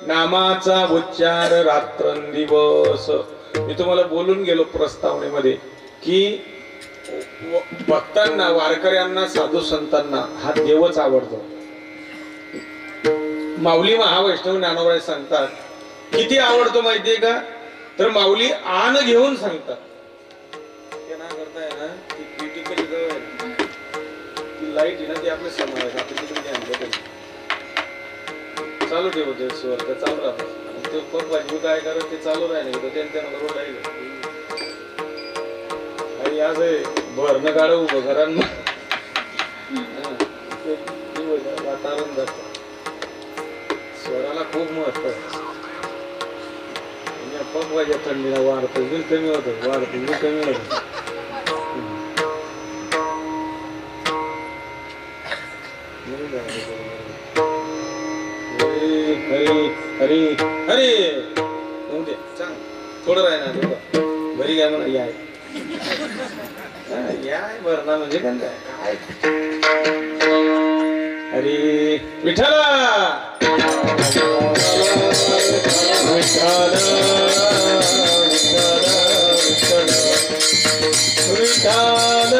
नामाचा उच्चार रात्रंदिवस. मी तुम्हाला बोलून गेलो प्रस्तावनेमध्ये की भक्तांना, वारकऱ्यांना, साधू संतांना हा देवच आवडतो. माऊली महावैष्णव ज्ञानोबा सांगतात किती आवडतो माहितीये का, तर माऊली आन घेऊन सांगतात. ते ना करताय ना ती क्रिटिकल ती लाईट आहे ना ती आपल्या समोर आहे, आपण तिकडे आणलं चालू ठेवते स्वर तर चालू राहतात. ते पण वाजवी काय करत ते चालू राहिले त्यांच्या रोड आहे आज भरणं काढ उभं करा वातावरण जात. स्वराला खूप महत्व आहे. पग वाजल्या थंडीला वाढतं बिल कमी होतं, वाढतं बिल कमी होतं. हरी हरी हरी सांग थोडं राहणार घरी काय म्हणा याय याय भरणा म्हणजे काय हरी विठ्ठला विठ्ठल विठ्ठल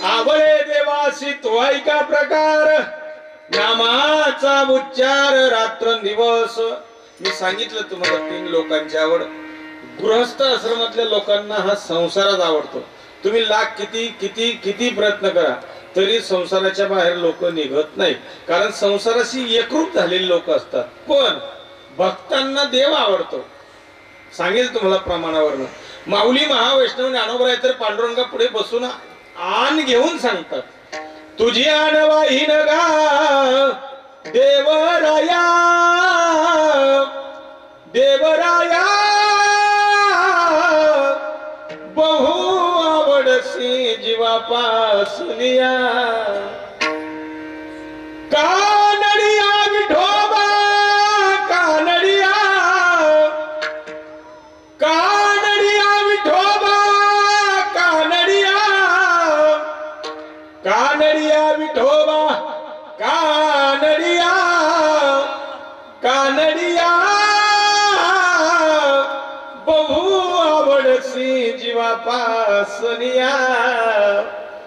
आवळे देवासी तो ऐका प्रकार नामाचा उच्चार रात्रंदिवस. मी सांगितलं तुम्हाला 3 लोकांची आवड. गृहस्थ आश्रमातल्या लोकांना हा संसारच आवडतो. तुम्ही लाख किती किती किती प्रयत्न करा तरी संसाराच्या बाहेर लोक निघत नाही. कारण संसाराशी एकरूप झालेली लोक असतात. पण भक्तांना देव आवडतो. सांगेल तुम्हाला प्रमाणावरनं. माऊली महावैष्णव ज्ञानोबराय तर पांडुरंगा पुढे बसून आण घेऊन सांगतात, तुझी आण वाहीन गा देवराया देवराया बहु आवडसी जीवापासनिया कानडिया विठोबा कानडिया कानडिया विठोबा कानडिया कानडिया विठोबा कानडिया कानडिया बहु आवडसी जीवापासनिया.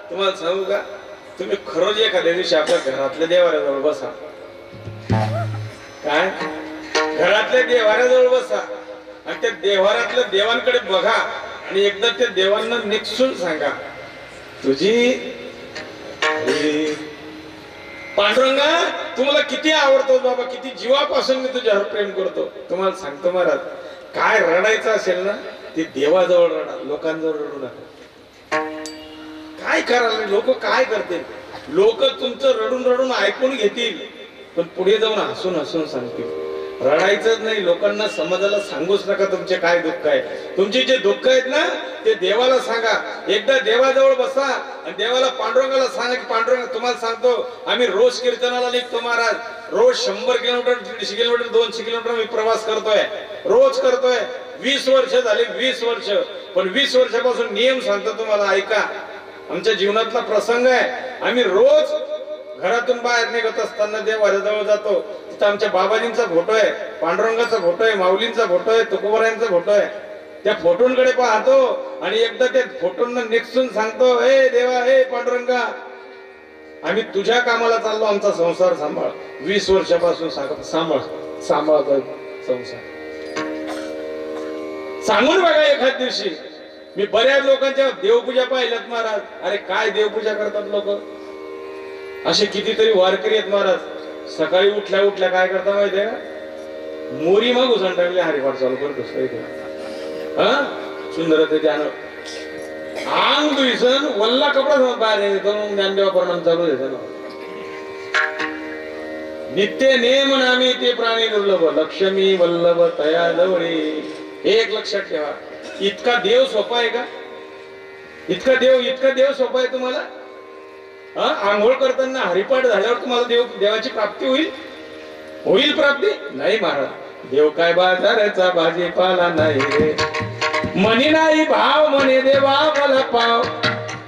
तुम्हाला सांगू का, तुम्ही खरोच एखाद्या दिवशी आपल्या घरातल्या देवाऱ्याजवळ बसा. काय घरातल्या देवाऱ्याजवळ बसा आणि त्या देवाऱ्यातल्या देवांकडे बघा आणि एकदा त्या देवांना निक्षून सांगा, तुझी पांडुरंगा तुम्हाला किती आवडतो बाबा, किती जीवापासून मी तुझ्यावर प्रेम करतो. तुम्हाला सांगतो महाराज, काय रडायचं असेल ना ते देवाजवळ रडा, लोकांजवळ रडू नका. काय करायला लोक काय करतील, लोक तुमचं रडून रडून ऐकून घेतील पण पुढे जाऊन हसून हसून सांगतील. रडायचंच नाही, लोकांना समाजाला सांगूच नका तुमचे काय दुःख आहे. तुमचे जे दुःख आहेत ना ते देवाला सांगा. एकदा देवाजवळ बसा आणि देवाला पांडुरंगाला सांगा की पांडुरंग तुम्हाला सांगतो आम्ही रोज कीर्तनाला निघतो महाराज. रोज 100 किलोमीटर 150 किलोमीटर 200 किलोमीटर मी प्रवास करतोय, रोज करतोय. 20 वर्ष झाली, 20 वर्ष. पण 20 वर्षापासून नियम सांगतो तुम्हाला ऐका. आमच्या जीवनातला प्रसंग आहे. आम्ही रोज घरातून बाहेर निघत असताना देवाजवळ जातो. तिथं आमच्या बाबाजींचा फोटो आहे, पांडुरंगाचा फोटो आहे, माऊलींचा फोटो आहे, तुकोबारायांचा फोटो आहे. त्या फोटोंकडे पाहतो आणि एकदा त्या फोटोंना निक्षून सांगतो, हे देवा, हे पांडुरंगा, आम्ही तुझ्या कामाला चाललो, आमचा संसार सांभाळ. 20 वर्षापासून सांभाळतोय संसार. सांगून बघा एखाद दिवशी. मी बऱ्याच लोकांच्या देवपूजा पाहिल्यात महाराज. अरे काय देवपूजा करतात लोक. असे कितीतरी वारकरी आहेत महाराज. सकाळी उठल्या उठल्या काय करता माहितीये का, मोरी मग घुसण टाकले हरिपाठ चालू करतो. सुंदर ते त्यानं आंग दुईसन वल्ला कपडा बाहेर येतो, ज्ञानदेवा प्रणाम चालू देतो. नित्य नेम नामी ते प्राणी दुर्लभ लक्ष्मी वल्लभ तया जवळी. एक लक्षात ठेवा, इतका देव सोपा आहे का, इतका देव सोपा आहे तुम्हाला. आंघोळ करताना हरिपाठ झाल्यावर तुम्हाला देवाची प्राप्ती होईल प्राप्ती नाही महाराज. देव काय बाजाराचा भाजीपाला नाही रे. मनी नाही भाव म्हणे देवा मला पाव,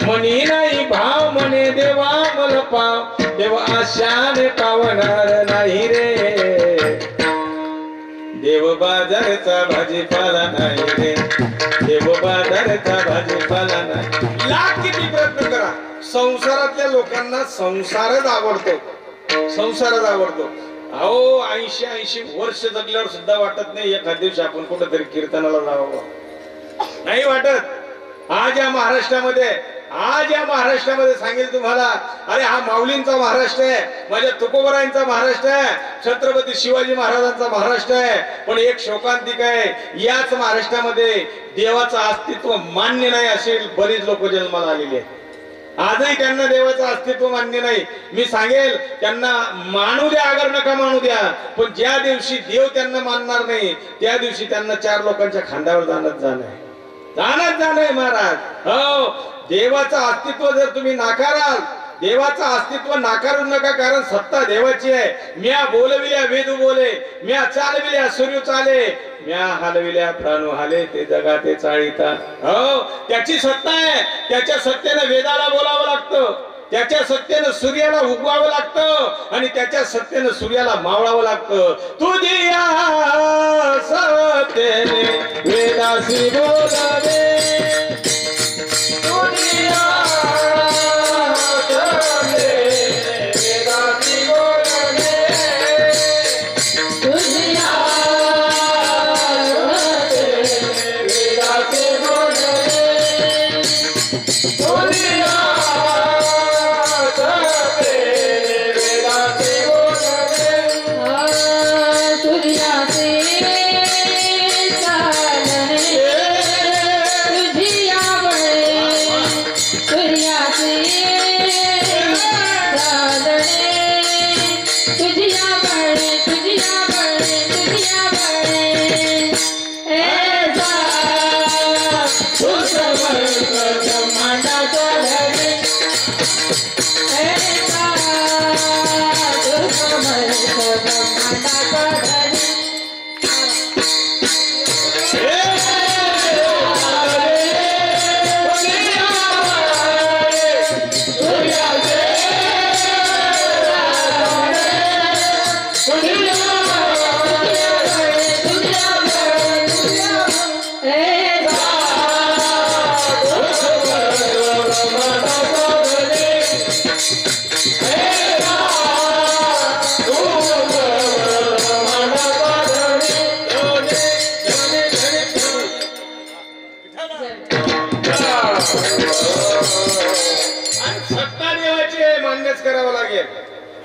मनी नाही भाव म्हणे देवा मला पाव. देव आशाने पावणार नाही रे. देव बाजाराचा भाजीपाला नाही रे. देव बाजाराचा भाजीपाला नाही. लाख किती प्रयत्न करा, संसारातल्या लोकांना संसारच आवडतो, संसारच आवडतो. अहो 80 वर्ष जगल्यावर सुद्धा वाटत नाही एखाद्या दिवशी आपण कुठेतरी कीर्तनाला जावं, नाही वाटत. आज या महाराष्ट्रामध्ये सांगेल तुम्हाला, अरे हा माऊलींचा महाराष्ट्र आहे, माझ्या तुकोबरायांचा महाराष्ट्र आहे, छत्रपती शिवाजी महाराजांचा महाराष्ट्र आहे. पण एक शोकांतिक आहे, याच महाराष्ट्रामध्ये देवाचं अस्तित्व मान्य नाही असे बरीच लोक जन्माला आलेले आहेत. आजही त्यांना देवाचं अस्तित्व मान्य नाही. मी सांगेल त्यांना मानू द्या, अगर नका मानू द्या, पण ज्या दिवशी देव त्यांना मानणार नाही त्या दिवशी त्यांना 4 लोकांच्या खांद्यावर जाणं आहे महाराज. हो, देवाचं अस्तित्व जर तुम्ही नाकाराल देवाचं अस्तित्व नाकारू नका, कारण सत्ता देवाची आहे. म्या बोलविल्या वेद बोले, म्या चालविल्या सूर्य चाले, म्या हलविल्या प्राणू हाले, ते जगा ते चाळीता. हो, त्याची सत्ता आहे. त्याच्या सत्तेने वेदाला बोलावं लागतं, त्याच्या सत्तेनं सूर्याला उगवावं लागतं आणि त्याच्या सत्तेनं सूर्याला मावळावं लागतं. तुझ्या सत्तेने वेदासी बोलावे, तुझ्या सत्तेने वेदासी बोलावे, तुझ्या सत्तेने वेदासी बोलावे, तुझ्या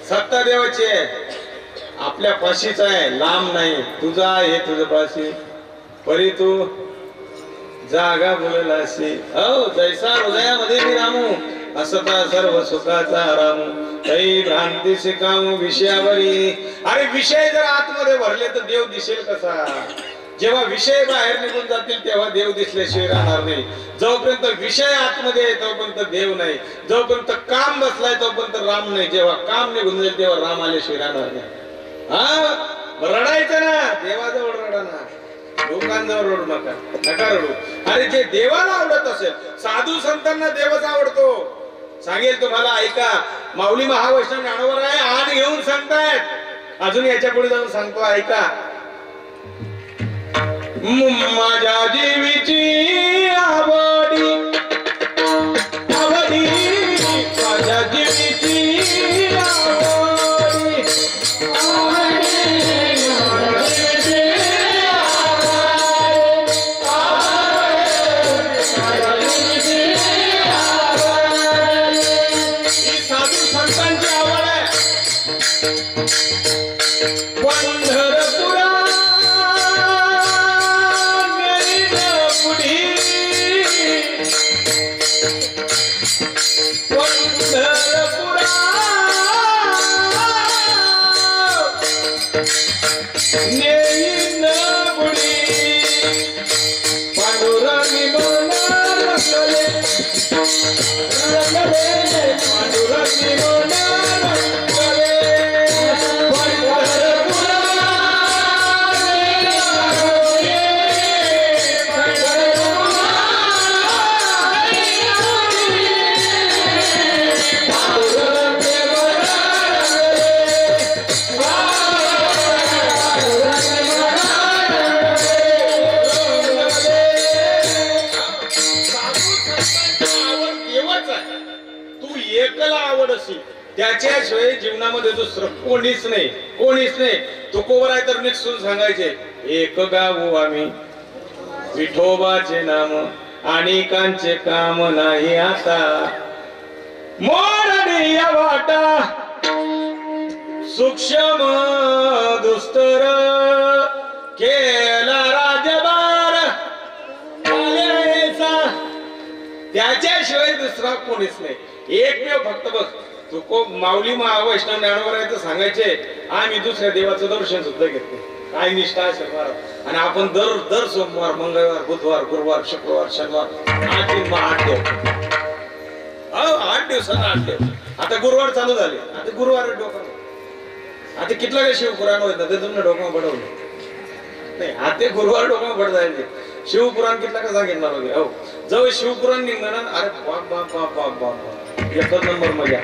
सत्ता देवाची आहे. आपल्या पाशीच आहे, लांब नाही. तुझा आहे तुझं पाशी, परी तू जागा बोलला अशी. हो, जैसा हृदयामध्ये मी रामू, असता सर्व सुखाचा रामू, काही भ्रांती शिकामू विषयावरी. अरे विषय जर आतमध्ये भरले तर देव दिसेल कसा? जेव्हा विषय बाहेर निघून जातील तेव्हा देव दिसल्याशिवाय राहणार नाही. जोपर्यंत विषय आतमध्ये आहे तोपर्यंत देव नाही. जोपर्यंत काम बसलाय तोपर्यंत राम नाही. जेव्हा काम निघून जाईल तेव्हा राम आल्याशिवाय राहणार नाही. हा, रडायचं ना, देवाजवळ रडा ना, लोकांजवळ रडू नका, नका रडू. अरे जे देवाला आवडत असेल, साधू संतांना देवच आवडतो. सांगेल तुम्हाला, ऐका. माऊली महावैष्णव ज्ञानोबा आहे, आण घेऊन सांगतायत. अजून याच्या पुढे जाऊन सांगतो, ऐका. माझ्या जीवीची आवडी आवडी, माझ्या जीवीची आवडी ही साधू संतांची आवड आहे. पंढरपुरा त्याच्याशिवाय जीवनामध्ये दुसरं कोणीच नाही, कोणीच नाही. तुकोबर आहे तर निक्षून सांगायचे, एक गाऊ आम्ही विठोबाचे नाम, अनेकांचे काम नाही आता. मोरणी या वाटा सूक्ष्म दुस्तर, केला राजबार त्याच्याशिवाय दुसरा कोणीच नाही. एकमेव फक्त बघ तुको माऊली महावैष्णव ज्ञानोबा सांगायचे, आम्ही दुसऱ्या देवाचं दर्शन सुद्धा घेतो. काय निष्ठा असेल महाराज. आणि आपण दर सोमवार, मंगळवार, बुधवार, गुरुवार, शुक्रवार, शनिवार 8 दिवस 8 दिवस 8 दिवसाला 8 दिवस आता गुरुवार चालू झाले, आता गुरुवार डोकं आता कितला काय शिवपुराण होत ना ते तुम्ही डोकं पडवलं नाही. आता गुरुवार डोकं पड जायचे. शिवपुराण कितला का सांगितलं वगैरे हो. जवळ शिवपुराण निघणार ना, अरे बाप बाप बाप बाप बाप एकच नंबर मजा.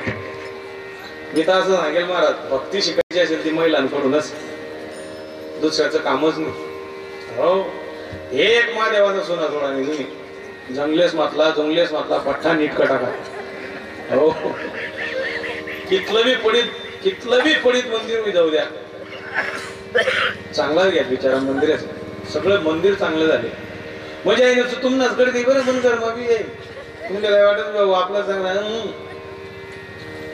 मी तर असं सांगेल महाराज, भक्ती शिकायची असेल ती महिलांकडूनच, दुसऱ्याचं कामच नाही हो. एक महादेवाचा सोना सोडा नाही तुम्ही जंगलेस मातला पठ्ठा नीट कटाका हो. कितलं बी पडीत मंदिर मी जाऊ द्या, चांगला घ्या बिचारा मंदिर. सगळं मंदिर चांगलं झाले म्हणजे आहे ना. तुमनाचकडे ते बरं पण कर मग तुमच्या काय वाटत भाऊ आपला चांगला.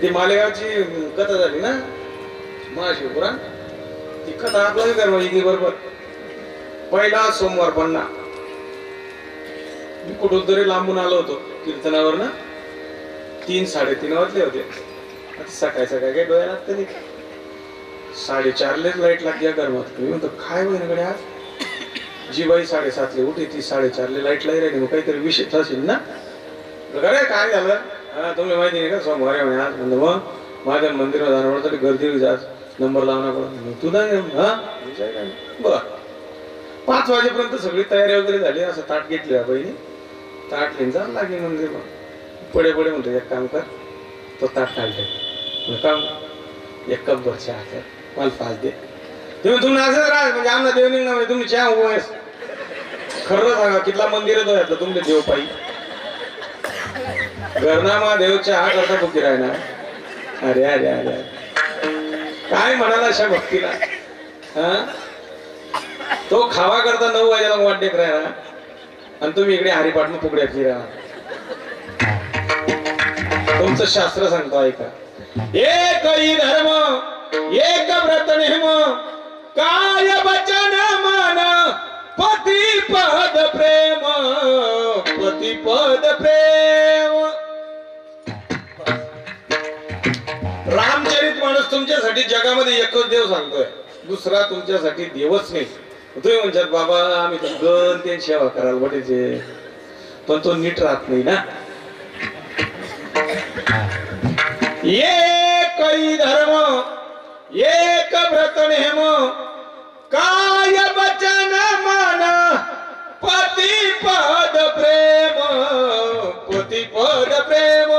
ती मालेगावची कथा झाली ना महाशिवपुराण, ती कथा आपल्याला करवायची बरोबर. पहिला सोमवार पन्ना मी कुठून तरी लांबून आलो होतो कीर्तनावर ना, 3-3:30 वाजले होते. सकाळी काही डोळ्या लागत नाही. 4:30 लाईट लागली गरमात. मी म्हणतो काय बहिणीकडे आज जी बाई 7:30 उठी, ती 4:30 लाईट लाई राहिली. मग काहीतरी विशेष असेल ना. अरे काय झालं, हा तुम्ही माहिती नाही का सोमवार आहे आज. म्हणलं मग माझ्या मंदिरात जाणार तरी गर्दी जास्त, नंबर लावणार पडा. तू नाही हा बर. 5 वाजेपर्यंत सगळी तयारी वगैरे झाली. असं ताट घेतली बहिणी, ताट घेऊन जा लागेल मंदिर. पडे म्हणतो एक काम कर, तो ताट काढले काम, एक कप भर चहा कर, मला 5 दे. तुम्ही असंच राहा म्हणजे आमना देव निघणार म्हणजे तुम्ही चहा उभं. खरं सांगा कितला मंदिर येतो तुमचे देव पायी घरना मा देव चहा करता बुकी राहणार. अरे अरे अरे काय म्हणाला अशा भक्तीला. हा तो खावा करता 9 वाजेला वाटेक राहणार आणि तुम्ही इकडे हरिपाठनं फुगड्या फिरा. तुमचं शास्त्र सांगतो ऐका. एकही धर्म एक व्रत नेम, काय वचन मन पतिपद प्रेम, पतिपद प्रेम. रामचरित माणूस तुमच्यासाठी जगामध्ये एकच देव सांगतोय, दुसरा तुमच्यासाठी देवच नाही. तुम्ही म्हणतात बाबा आम्ही तर गण ते सेवा करायला वाटायचे, पण तो नीट राहत नाही ना. एकही धर्म एक व्रत नेम, काय वचन मन पतिपद प्रेम, पतिपद प्रेम.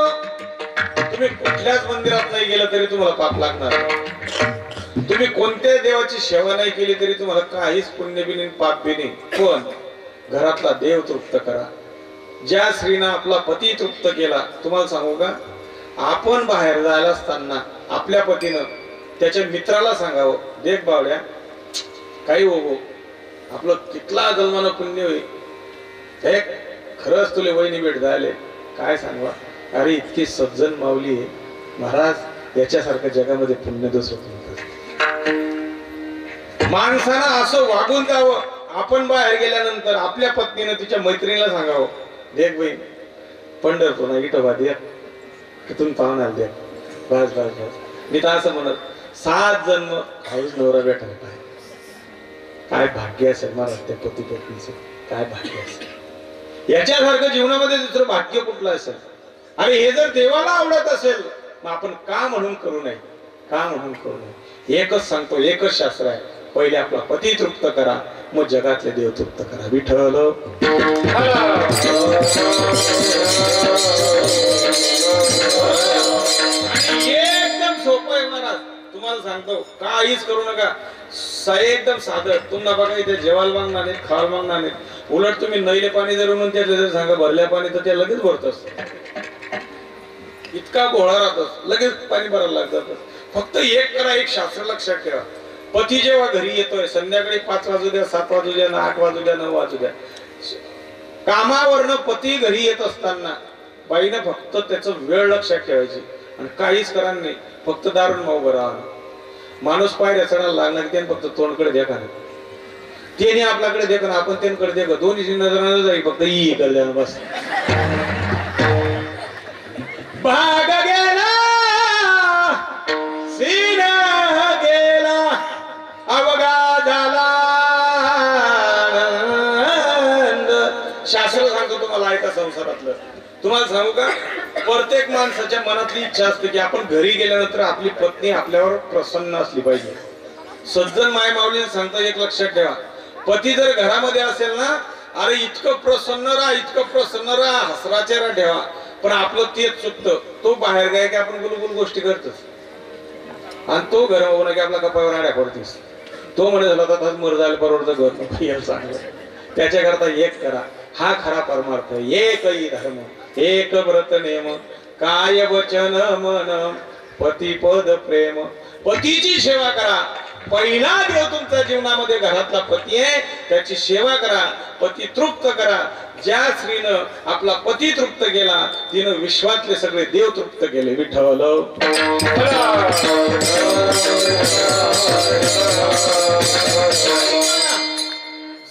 तुम्ही कुठल्याच मंदिरात नाही गेलं तरी तुम्हाला पाप लागणार. तुम्ही कोणत्या देवाची सेवा नाही केली तरी तुम्हाला काहीच पुण्य बी नाही पाप बी नाही. पण घरातला देव तृप्त करा. ज्या स्त्रीनं आपला पती तृप्त केला, तुम्हाला सांगू का, आपण बाहेर जायला असताना आपल्या पतीनं त्याच्या मित्राला सांगावं, देख बावड्या काही हो आपलं कितला जन्मानं पुण्य होईल. हे खरंच तुले वहिनी भेट झाले काय सांगवा. अरे इतकी सज्जन माऊली आहे महाराज, याच्यासारख्या जगामध्ये पुण्य दोष होत. माणसानं असं वागून जावं. आपण बाहेर गेल्यानंतर आपल्या पत्नीनं तिच्या मैत्रिणीला सांगावं, देख बहीण पंढरपूर ना इटोबा दे तिथून पाहून आल द्या. बस बस बस. मी तर असं म्हणत 7 जन्म हाऊस नवरा भेटायला पाहिजे. काय भाग्य असेल महाराज त्या पती पत्नीचं, काय भाग्य असेल. याच्यासारखं जीवनामध्ये दुसरं भाग्य कुठलं असेल. आणि हे जर देवाला आवडत असेल मग आपण का म्हणून करू नये, का म्हणून करू नये. एकच सांगतो, एकच शास्त्र आहे, पहिले आपला पती तृप्त करा, मग जगातले देव तृप्त करा. विठ्ठल एकदम सोपं आहे महाराज, तुम्हाला सांगतो काहीच करू नका. एकदम साधं. तुम्हाला बघा इथे जेवायला मागणार नाही, खायला मागणार नाही. उलट तुम्ही नईले पाणी जर म्हणून त्याला जर सांगा भरल्या पाणी तर ते लगेच भरतस. इतका गोळा राहतस, लगेच पाणी भरायला लागतात. फक्त एक करा, एक शास्त्र लक्षात ठेवा. पती जेव्हा घरी येतोय संध्याकाळी 5 वाजू द्या, 7 वाजू द्या, 8 वाजू द्या, 9 वाजू द्या, कामावरनं पती घरी येत असताना बाईनं फक्त त्याचं वेळ लक्षात ठेवायची आणि काहीच करा नाही. फक्त दारून माऊ राहा. माणूस पायऱ्या चढायला लागला की त्याने फक्त तोंडकडे देखा नाही, त्याने आपल्याकडे देखा, आपण त्यांकडे देखा, दोन्ही नजर जाईल. फक्त ई कल्याण बस. भाग गेला सीन गेला अवघा झाला. शास्त्र सांगतो तुम्हाला ऐका संसारातलं. तुम्हाला सांगू का, प्रत्येक माणसाच्या मनातली इच्छा असते की आपण घरी गेल्यानंतर आपली पत्नी आपल्यावर प्रसन्न असली पाहिजे. सज्जन माय माऊलीने सांगता एक लक्षात ठेवा, पती जर घरामध्ये असेल ना, अरे इतकं प्रसन्न राहा, हसरा चेहरा ठेवा. पण आपलं तेच चुकतं, तो बाहेर गाय की आपण गुलगुल गोष्टी करतोस आणि तो घर होऊन की आपला कपाळावर आड्या पडतीस. तो म्हणे झाला तर मर जायला परवडतं घर चांगलं. त्याच्याकरता एक करा, हा खरा परमार्थ. एकही धर्म, एक व्रत नेम, काय वचन मन, पतिपद प्रेम. पतीची सेवा करा. पहिला देव तुमच्या जीवनामध्ये घरातला पती आहे, त्याची सेवा करा, पती तृप्त करा. ज्या स्त्रीनं आपला पती तृप्त केला तिनं विश्वातले सगळे देव तृप्त केले. विठ्ठल.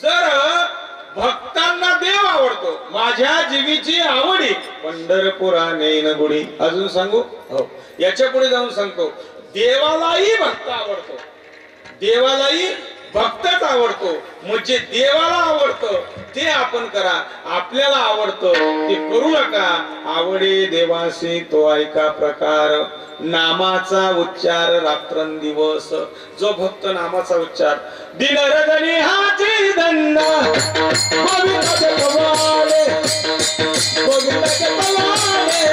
जर भक्तांना देव आवडतो, माझ्या जीवीची आवडी पंढरपुरा नेन गुढी. अजून सांगू? हो, याच्या पुढे जाऊन सांगतो. देवालाही भक्त आवडतो, देवालाही भक्तच आवडतो. म्हणजे देवाला आवडतं ते आपण करा, आपल्याला आवडतं ते करू नका. आवडे देवासी तो ऐका प्रकार, नामाचा उच्चार रात्रंदिवस. जो भक्त नामाचा उच्चार, दिन रजनी हाची धन्ना, गोविंदाचे पवाडे, गोविंदाचे पवाडे,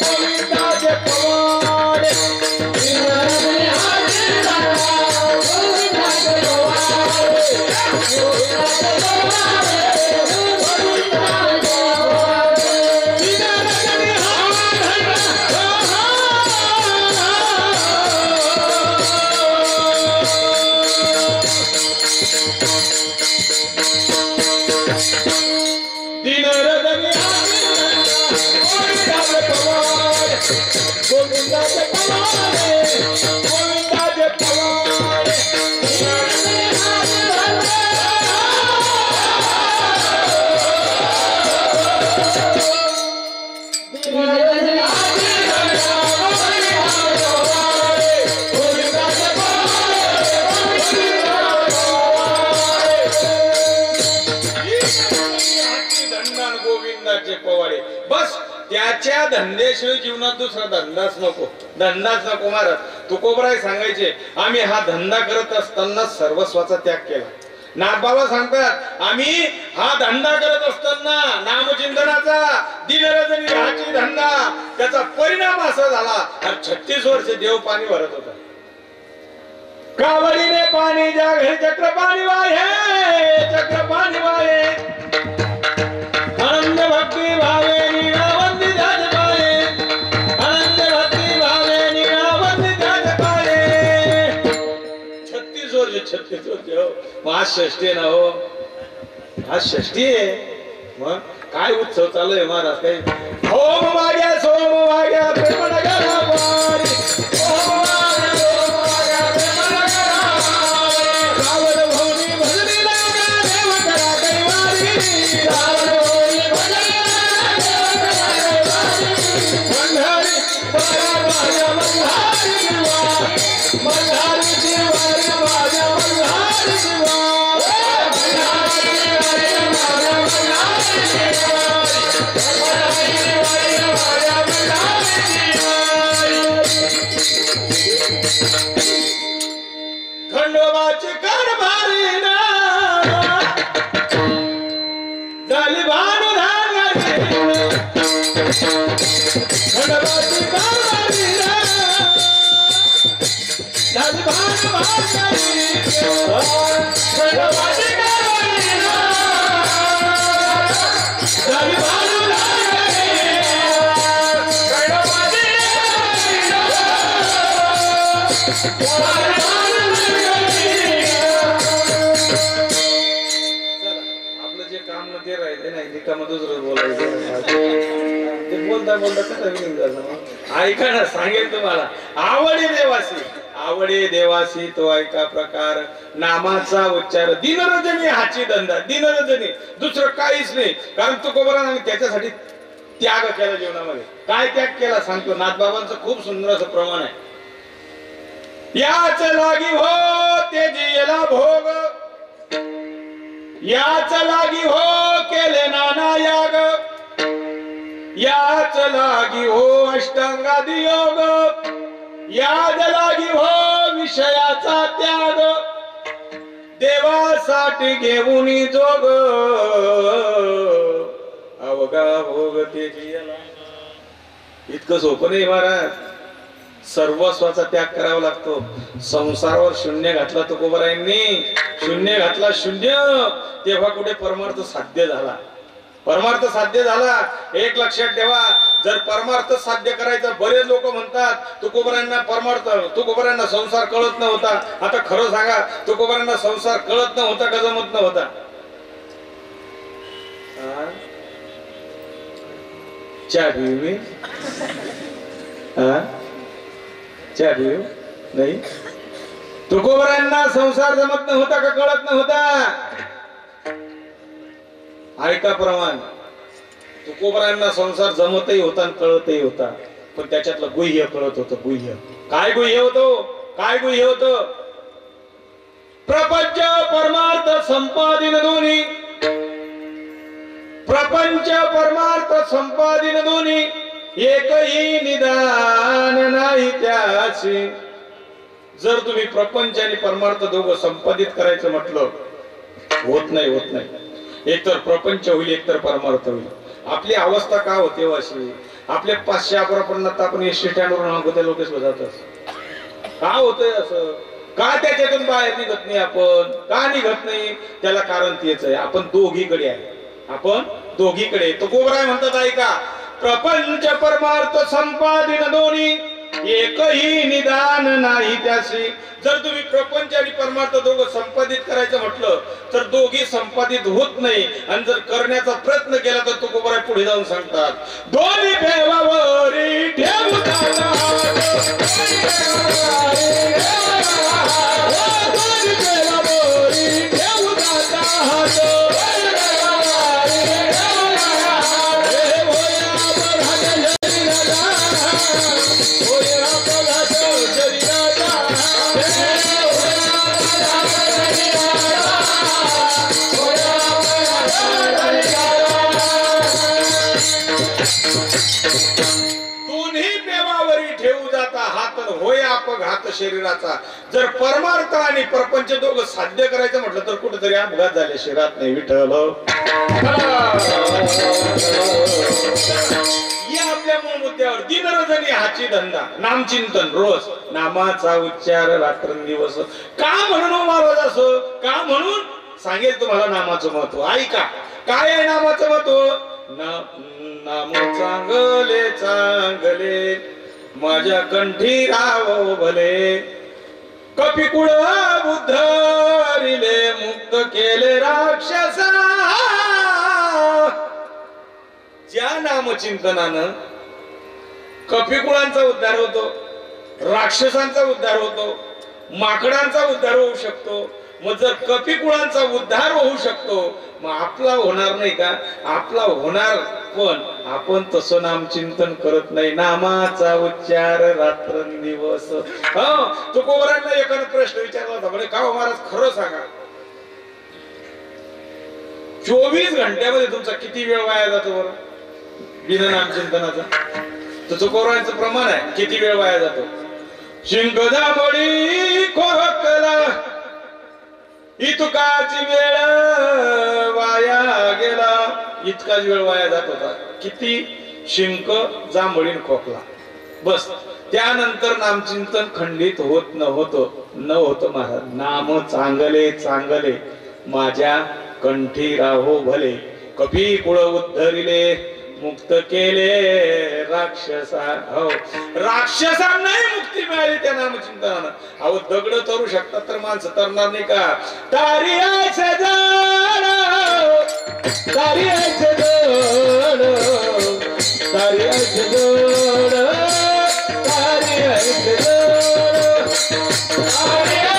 गोविंदाचे पवाडे, दिन रजनी हाची धन्ना, गोविंदाचे पवाडे, गोविंदाचे पवाडे, गोविंदाचे पवाडे, दिन रजनी हाची धन्ना. दिन रजनी गोविंदाचे पवाडे, गोविंदाचे पवाडे, गोविंदाचे पवाडे, गोविंदाचे पवाडे. बस त्याच्या धंद्याशिवाय जीवनात दुसरा धंदाच नको, धंदाच नको. महाराज तुकोबराय सांगायचे, आम्ही हा धंदा करत असताना सर्वस्वाचा त्याग केला. नाथबाबा सांगतात, आम्ही हा धंदा करत असताना नामचिंतनाचा, दिनरजनी हाची धंदा, त्याचा परिणाम असा झाला 36 वर्ष देव पाणी भरत होता. कावडीने पाणी ज्या घरी चक्र पाणी वाहे, चक्र पाणी वाहे, आनंद भक्ती भावे निळावंदी जात पाये, आनंद भक्ती भावे निळावंदी जात पाये. 36 वर्ष. आज षष्टी आहे ना हो, आज षष्टी आहे. मग काय उत्सव चालू आहे महाराज? काय ओम वाग्या सोम वाग्या प्रेम नगरा पारी, ओम वाग्या सोम वाग्या प्रेम नगरा पारी, रावण भवनी भजनी लागा देव करा कैवारी, रावण भवनी भजनी लागा देव करा कैवारी, मंधारी बारा माझ्या मंधारी दिवा, मंधारी दिवारी माझ्या मंधारी दिवा, खंडोबाची कारभारी ना झाली भानुधारी, खंडोबाची कारभारी ना झाली भानुधारी, खंडोबाची कारभारी ना झाली भानुधारी, आपलं जे काम मध्ये राहिले नाही रिकाम दुसरं बोलायचं ते बोलता बोलता कसं झालं. ऐका ना, सांगेल तुम्हाला. आवडे देवासी, आवडे देवासी तो ऐका प्रकार, नामाचा उच्चार, दिनरजनी हाची धंदा. दिनरजनी दुसरं काहीच नाही. कारण तुकोबराने त्याच्यासाठी त्याग केला जीवनामध्ये. काय त्याग केला सांगतो. नाथबाबांचं खूप सुंदर असं प्रमाण आहे. याच लागी हो ते जियला भोग, याच लागी हो केले नाना याग, याच लागी हो अष्टांगादी योग, याद लागी हो विषयाचा त्याग, देवासाठी घेऊन जोग, अवघा भोग तेजी याला. इतकं सोपं नाही महाराज, सर्वस्वाचा त्याग करावा लागतो. संसारावर शून्य घातला तुकोबारायांनी, शून्य घातला शून्य, तेव्हा कुठे परमार्थ साध्य झाला. परमार्थ साध्य झाला. एक लक्षात ठेवा, जर परमार्थ साध्य करायचं, बरेच लोक म्हणतात तुकोबारायांना परमार्थ, तुकोबारायांना संसार कळत नव्हता. आता खरं सांगा, तुकोबारायांना संसार कळत नव्हता का जमत नव्हता? चहा पिऊ चहा पिऊ नाही? तुकोबारायांना संसार जमत नव्हता का कळत नव्हता? ऐका प्रमाण, तुकोबारायांना संसार जमतही होता आणि कळतही होता, पण त्याच्यातलं गुह्य कळत होतं. गुह्य काय गुह्य होतो? काय गुह्य होतं? प्रपंच परमार्थ संपादिन दोन्ही, प्रपंच परमार्थ संपादिन दोन्ही, एकही निदान नाही त्याची. जर तुम्ही प्रपंच आणि परमार्थ दोघं संपादित करायचं म्हटलं, होत नाही, होत नाही. एकतर प्रपंच होईल, एकतर परमार्थ होईल. आपली अवस्था का होते अशी? आपल्या 500 आपण एसटी स्टँडवर लोकेश जातात. का होतंय असं? का त्याच्यातून बाहेर निघत नाही आपण? का निघत नाही? त्याला कारण तेच आहे, आपण दोघीकडे आहे. आपण दोघीकडे. तो कोबराय म्हणतात ऐका, प्रपंच परमार्थ संपादिन दोन्ही, एकही निदान नाही त्याशी. जर तुम्ही प्रपंच आणि परमार्थ दोघं संपादित करायचं म्हटलं तर दोघी संपादित होत नाही. आणि जर करण्याचा प्रयत्न केला तर तो कोबराय पुढे जाऊन सांगतात, दोन्ही देवावरी ठेवू दादा, दोन्ही देवावरी ठेवू दादा, दोन्ही देवावरी ठेवू जाता हात होय अपघात शरीराचा. जर परमार्थ आणि प्रपंच दोघं साध्य करायचं म्हटलं तर कुठेतरी अपघात झाले शरीरात नाही. विठ्ठल या आपल्या मूळ मुद्द्यावर दिनरजनी हाची धंदा, नामचिंतन रोज, नामाचा उच्चार रात्रंदिवस. का म्हणून महाराज असं? का म्हणून सांगेल तुम्हाला नामाचं महत्व. ऐका काय आहे नामाचं महत्व. नाम चांगले चांगले माझ्या कंठी राव भले, कपिकुळ बुद्धरिले मुक्त केले राक्षसा. ज्या नामचिंतनानं कपिकुळांचा उद्धार होतो, राक्षसांचा उद्धार होतो, माकडांचा उद्धार होऊ शकतो. मग जर कपिकुळांचा उद्धार होऊ शकतो, मग आपला होणार नाही का? आपला होणार, पण आपण तसं नामचिंतन करत नाही. नामाचा उच्चार रात्रंदिवस. तुकोबारांना एखादा प्रश्न विचारला होता, म्हणे का महाराज खरं सांगा, 24 घंट्यामध्ये तुमचा किती वेळ वाया जातो बरं बिना नामचिंतनाचा? तर तुकोबारांचं प्रमाण आहे किती वेळ वाया जातो. शिंगदामळी खोकला इतकाच वेळ वाया गेला. इतकाच वेळ वाया जात होता. किती? शिंक, जांभळीन, खोकला, बस. त्यानंतर नामचिंतन खंडित होत नव्हतं महाराज. नाम चांगले चांगले माझ्या कंठी राहो भले, कपी कुळ उद्धरिले मुक्त केले राक्षसा. हो, राक्षसांनाही मुक्ती मिळाली त्या नामचिंतनानं. अहो दगड तरू शकतात तर माणसं तरणार नाही का? तारियाचे जड, तारियाचे जड, तारियाचे जड, तारियाचे जड, तारियाचे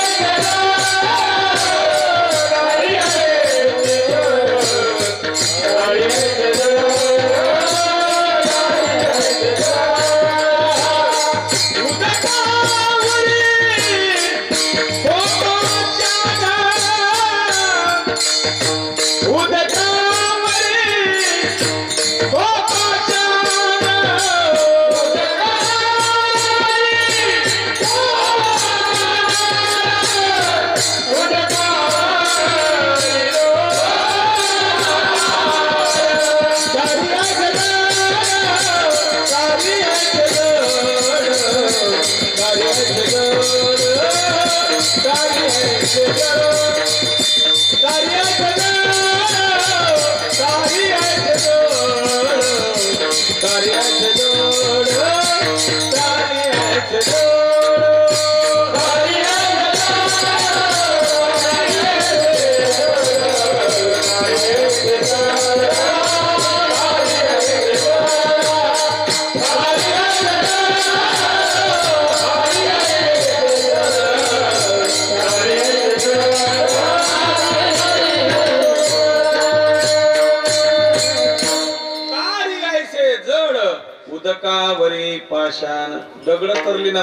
मस्तकावरी पाषाण दगड तरली ना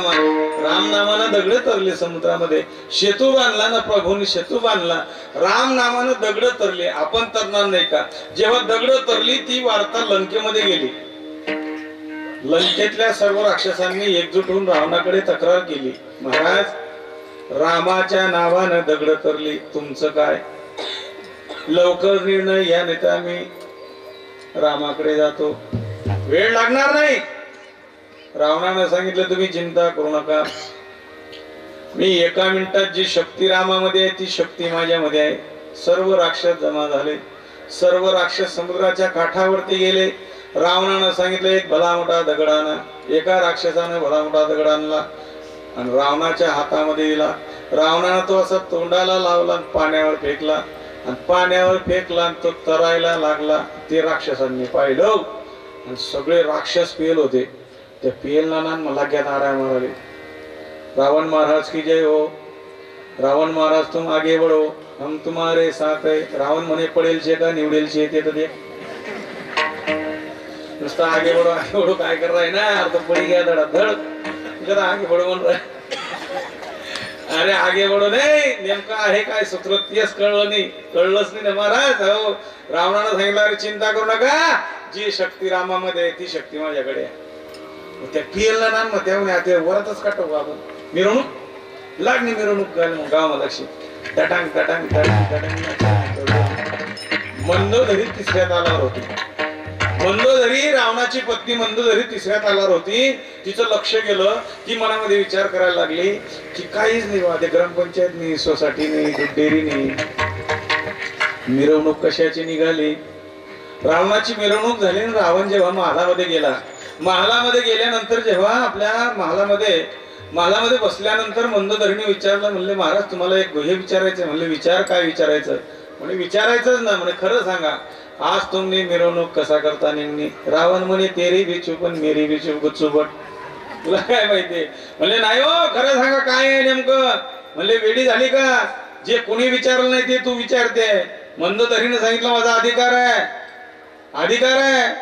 राम नामानं दगड तरली समुद्रामध्ये सेतू बांधला ना प्रभूने सेतू बांधला राम नामानं दगड तरली आपण तरणार नाही का जेव्हा दगड तरली ती वार्ता लंकेमध्ये गेली लंकेतल्या सर्व राक्षसांनी एकजूट होऊन रावणाकडे तक्रार केली महाराज रामाच्या नावानं दगड तरली तुमचं काय लवकर निर्णय या नाही तर आम्ही रामाकडे जातो वेळ लागणार नाही रावणानं सांगितलं तुम्ही चिंता करू नका मी एका मिनिटात जी शक्ती रामामध्ये आहे ती शक्ती माझ्यामध्ये आहे सर्व राक्षस जमा झाले सर्व राक्षस समुद्राच्या काठावरती गेले रावणानं सांगितलं एक भला मोठा दगड आणा एका राक्षसानं भला मोठा दगड आणला आणि रावणाच्या हातामध्ये दिला रावणानं तो असा तोंडाला लावला पाण्यावर फेकला आणि पाण्यावर फेकला आणि तो तरायला लागला ते राक्षसांनी पाहिलं आणि सगळे राक्षस पेल होते त्या पेलना मला क्या नारायण माराले रावण महाराज की जय हो रावण महाराज तुम आगे बढ़ो हम तुम्हारे साथ है रावण म्हणे पडेल छे का निवडेल छे ते तर दे नुसतं आगे बढ़ो काय कर रहा है ना यार तो पड़ी गया धड़ाधड़ जरा आगे बढ़ो बोल रहा है अरे आगे बढ़ो नाही नेमका आहे काय सूत्र तेच कळलंच नाही ना महाराज हो रावणानं सांगितलं अरे चिंता करू नका जी शक्ती रामामध्ये ती शक्ती माझ्याकडे आहे त्या पियलला ना मग त्यामुळे आता वरातच काटू आपण मिरवणूक लागणी मिरवणूक गावाला लक्ष टटांग टटांग टटांग टटांग मंदोदरी तिसऱ्या तालावर होती मंदोदरी रावणाची पत्नी मंदोदरी तिसऱ्या तालावर होती तिचं लक्ष गेलं ती मनामध्ये विचार करायला लागली की काहीच नाही बा ते ग्रामपंचायत नाही सोसायटी नाही दूध डेअरी नाही मिरवणूक कशाची निघाली रावणाची मिरवणूक झाली आणि रावण जेव्हा महालामध्ये गेला महालामध्ये गेल्यानंतर जेव्हा आपल्या महालामध्ये बसल्यानंतर मंदोदरीने विचारलं म्हणले महाराज तुम्हाला एक हे विचारायचं म्हणले विचार काय विचारायचं म्हणे विचारायचंच ना म्हणे खरं सांगा आज तुम्ही मिरवणूक कसा करता नेमणी रावण म्हणे तेरी भी चुपन मेरी भी चुप चुपट तुला काय माहितीये म्हणले नाही हो खरं सांगा काय आहे नेमकं म्हणले वेडी झाली का जे कोणी विचारलं नाही ते तू विचारते मंदोदरीने सांगितलं माझा अधिकार आहे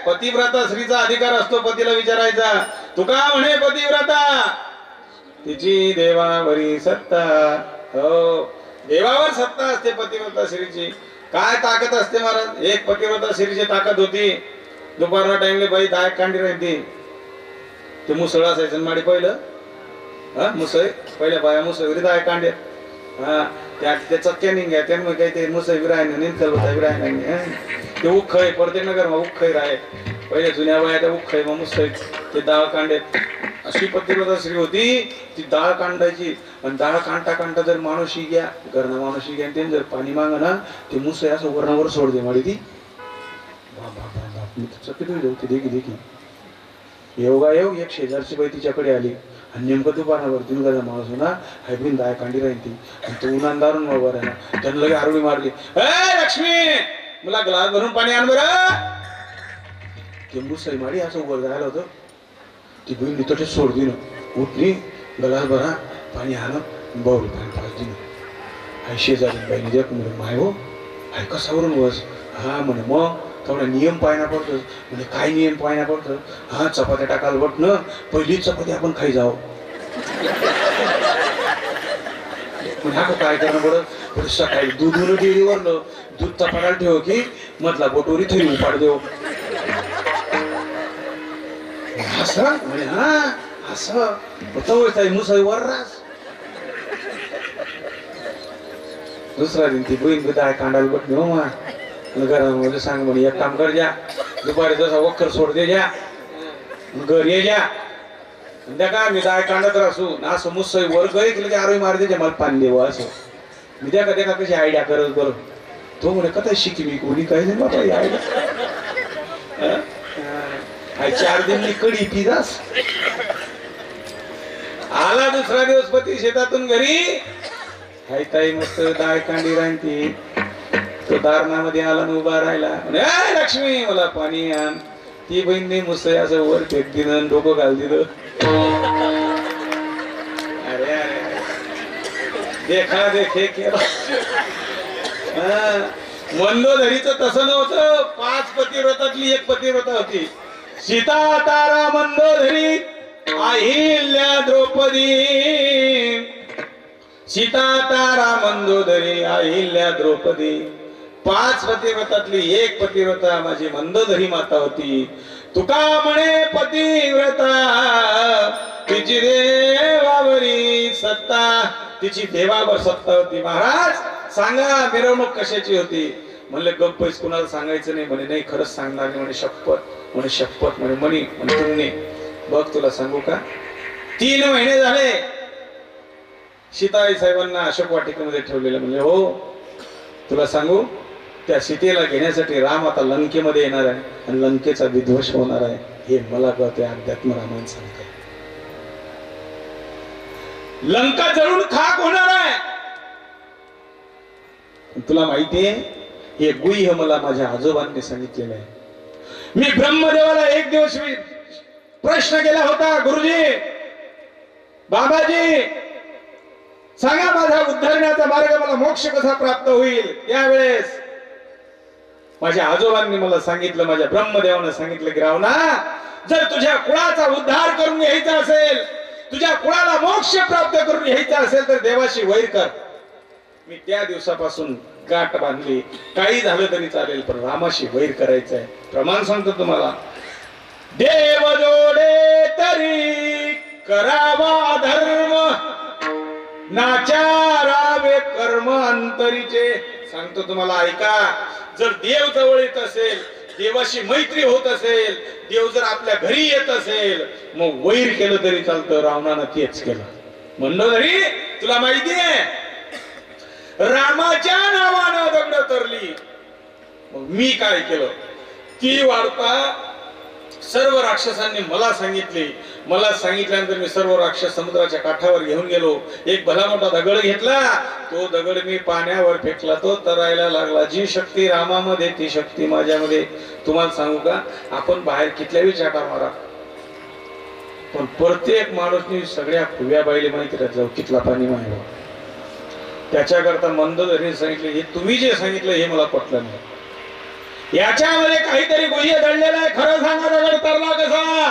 पतिव्रता स्त्रीचा अधिकार असतो पतीला विचारायचा तू का म्हणे पतिव्रता तिची देवावरी सत्ता हो देवावर सत्ता असते पतिव्रता स्त्रीची काय ताकद असते महाराज एक पतिव्रता स्त्रीची ताकद होती दुपारला टाइमले बाई दाय कांडी राहते ते मुसळ असायचं माडी पहिलं हा मुसळ पहिल्या बाया मुसळ दाय कांडे हा त्या चक्क्या निघ्या त्यामुळे काही ते मुसळ विरायन निंतल होता विरायन ते उखय पडते नगर मग उखय राहे पहिले जुन्या बाया त्या उखय मग मुसळ ते डाळ कांडे अशी पतिव्रता स्त्री होती ती डाळ कांडायची आणि डाळ कांडता जर माणूशी घ्या घरना माणूशी घ्या ते जर पाणी माग ना ते मुसळ असं वरणावर सोडते माडी ती होती देखी योगा योग एक शेजारची बाई तिच्याकडे आली आणि नेमकं दुपारावर तीन गजा माणूस ना हायब्रीन दाय कांडी राहील ती आणि तो उन्हान दारून उभा राहिला त्यानं लगे आरोळी मारली लक्ष्मी मला ग्लास भरून पाणी आण बरं ते मुसळ माडी असं उभं राहिलं होतं ती बहीण तिथे सोडली ना उठली गलास भरा पाणी आलं बावली पाणी पाजली ना हाय शेजारी बाईने द्या म्हणे माय हो हाय कसावरून बस हा म्हणे मग थोडा नियम पाहायला पडतो म्हणजे काय नियम पाहायला पडतं हा चपात्या टाकायला बट न पहिली चपाती आपण खाई जाऊ म्हणजे काय करणं बरं सकाळी दूध डेअरीवरलं दूध तपायला ठेव की मधला बोटोरी थोडी उपाड देऊ असं म्हणे हा असं होतं मुसळ वररास दुसरा दिन ती बहीण दाय कांडायला बट हो मा घरामध्ये सांग म्हणे एक काम कर जा दुपारी जसा वखर सोड दे जा घर ये जा त्या का मी दाय कांडत असू ना असं मुसळ वर गई की आरोग्य मार दे मला पाणी देव असं मी त्या का कशी आयडिया करत बरं तो म्हणे कथा शिकी मी कोणी काही नाही बाबा आयडिया 4 दिन कडी पिजास आला दुसरा दिवस पती शेतातून घरी हाय ताई मस्त दाय कांडी राहती तो दारणामध्ये आला न उभा राहिला लक्ष्मी मला पाणी आण ती बहीणने मुसळ असं वर फेक दिलं डोकं घाल दिलं अरे अरे देखा देखे केला मंदोदरीचं तसं नव्हतं 5 पतिव्रतातली एक पतिव्रता होती सीता तारा मंदोदरी अहिल्या द्रौपदी, सीता तारा मंदोदरी अहिल्या द्रौपदी, 5 पतिव्रतातली एक पतिव्रता माझी मंदोदरी माता होती. तुका म्हणे पतिव्रता तिची देवावरी सत्ता, तिची देवावर सत्ता होती. महाराज सांगा मिरवणूक कशाची होती? म्हणले गप्प पैस कुणाला सांगायचं नाही. म्हणे नाही खरंच सांगणार नाही. म्हणे शपथ, म्हणे शपथ, म्हणे म्हणे तुम्ही बघ तुला सांगू का, 3 महिने झाले सीताई साहेबांना अशोक वाटिकेमध्ये ठेवलेलं. म्हणजे हो तुला सांगू, त्या सीतेला घेण्यासाठी राम आता लंकेमध्ये येणार आहे आणि लंकेचा विध्वंस होणार आहे. हे मला कळते, अध्यात्म रामायण सांगते. लंका जळून खाक होणार आहे. तुला माहितीये हे गुह्य मला माझ्या आजोबांनी सांगितलेलं आहे. मी ब्रह्मदेवाला एक दिवस प्रश्न केला होता, गुरुजी बाबाजी सांगा माझा उद्धारण्याचा मार्ग, मला मोक्ष कसा प्राप्त होईल. त्यावेळेस माझ्या आजोबांनी मला सांगितलं, माझ्या ब्रह्मदेवानं सांगितलं की रावणा, जर तुझ्या कुळाचा उद्धार करून घ्यायचा असेल, तुझ्या कुळाला मोक्ष प्राप्त करून घ्यायचा असेल तर देवाशी वैर कर. मी त्या दिवसापासून गाठ बांधली. काही झालं तरी चालेल पण रामाशी वैर करायचं आहे. प्रमाण सांगतो तुम्हाला, देव जोडे तरी करावा धर्म, नाचारावे कर्म अंतरीचे. सांगतो तुम्हाला ऐका, जर देव जवळ येत असेल, देवाशी मैत्री होत असेल, देव जर आपल्या घरी येत असेल, मग वैर केलं तरी चालतं. रावणानं तेच केलं. मंडोदरी तुला माहितीये रामाच्या नावानं दगड तरली. मग मी काय केलं, ती वार्ता सर्व राक्षसांनी मला सांगितली. मला सांगितल्यानंतर मी सर्व राक्षस समुद्राच्या काठावर घेऊन गेलो. एक भला मोठा दगड घेतला, तो दगड मी पाण्यावर फेकला, तो तरायला लागला. जी शक्ती रामामध्ये ती शक्ती माझ्यामध्ये. तुम्हाला सांगू का, आपण बाहेर कितल्याही चाटा मारा पण प्रत्येक माणूसनी सगळ्या खुव्या बाईले माहिती राहत कितला पाणी मायला. त्याच्याकरता मंदोदरीने सांगितले, हे तुम्ही जे सांगितलं हे मला पटलं नाही. याच्यामध्ये काहीतरी गुह्य दडलेलं आहे. खरं सांगा दगड तरला कसा?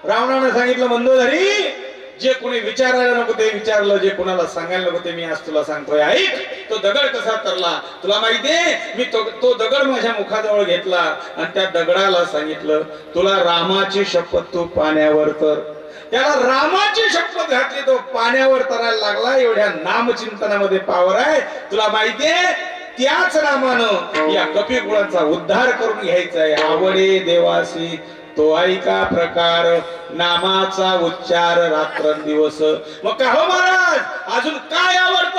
रावणानं सांगितलं, मंदोदरी जे कोणी विचारायला नको ते विचारलं, जे कोणाला सांगायला नको ते मी आज तुला सांगतोय. ऐक, तो दगड कसा तरला तुला माहितीये? मी तो दगड माझ्या मुखाजवळ घेतला आणि त्या दगडाला सांगितलं, तुला रामाची शपथ तू पाण्यावर तर. त्याला रामाची शपथ घातली, तो पाण्यावर तरायला लागला. एवढ्या नामचिंतनामध्ये पावर आहे. तुला माहितीये त्याच नामानं या कपिकुळाचा उद्धार करून घ्यायचा आहे. आवडे देवासी तो ऐका प्रकार, नामाचा उच्चार रात्रंदिवस. मग का हो महाराज, अजून काय आवडतं?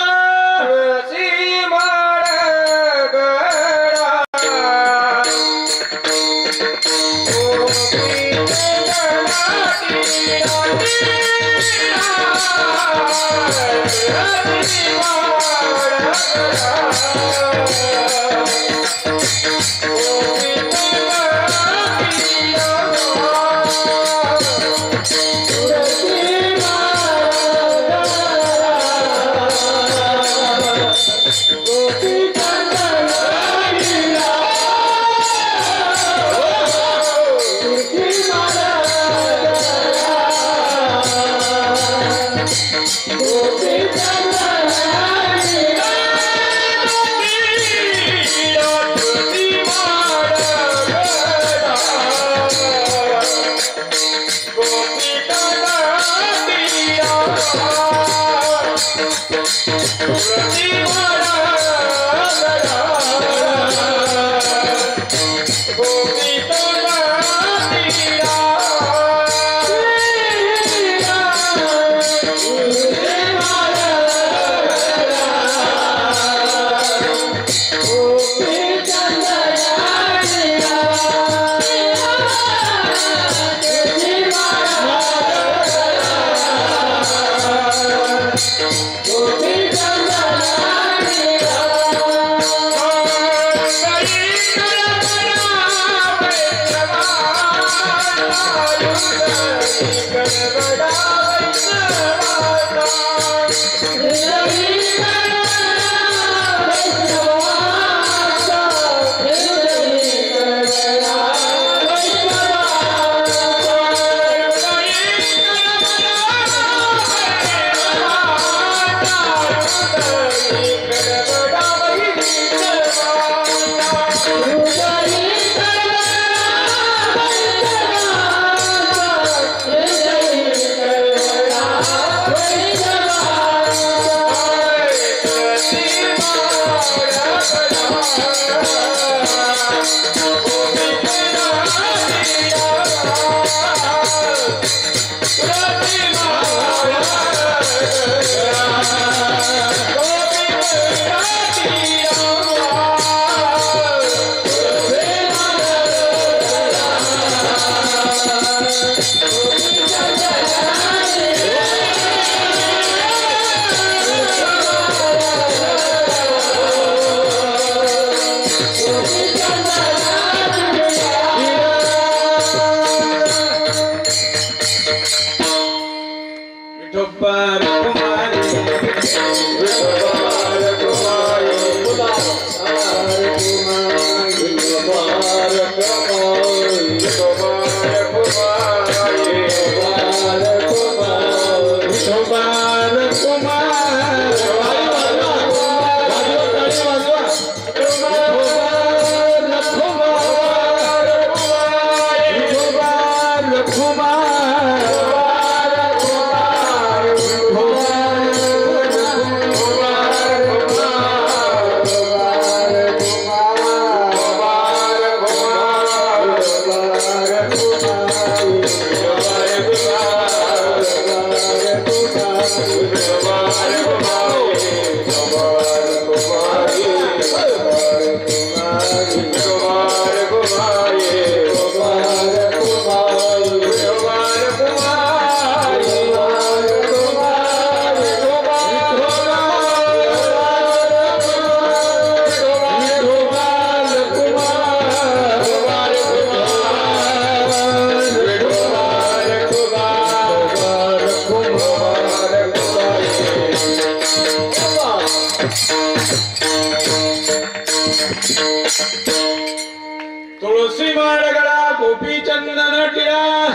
तुळसी माळगडा गोपी चंदन टिळा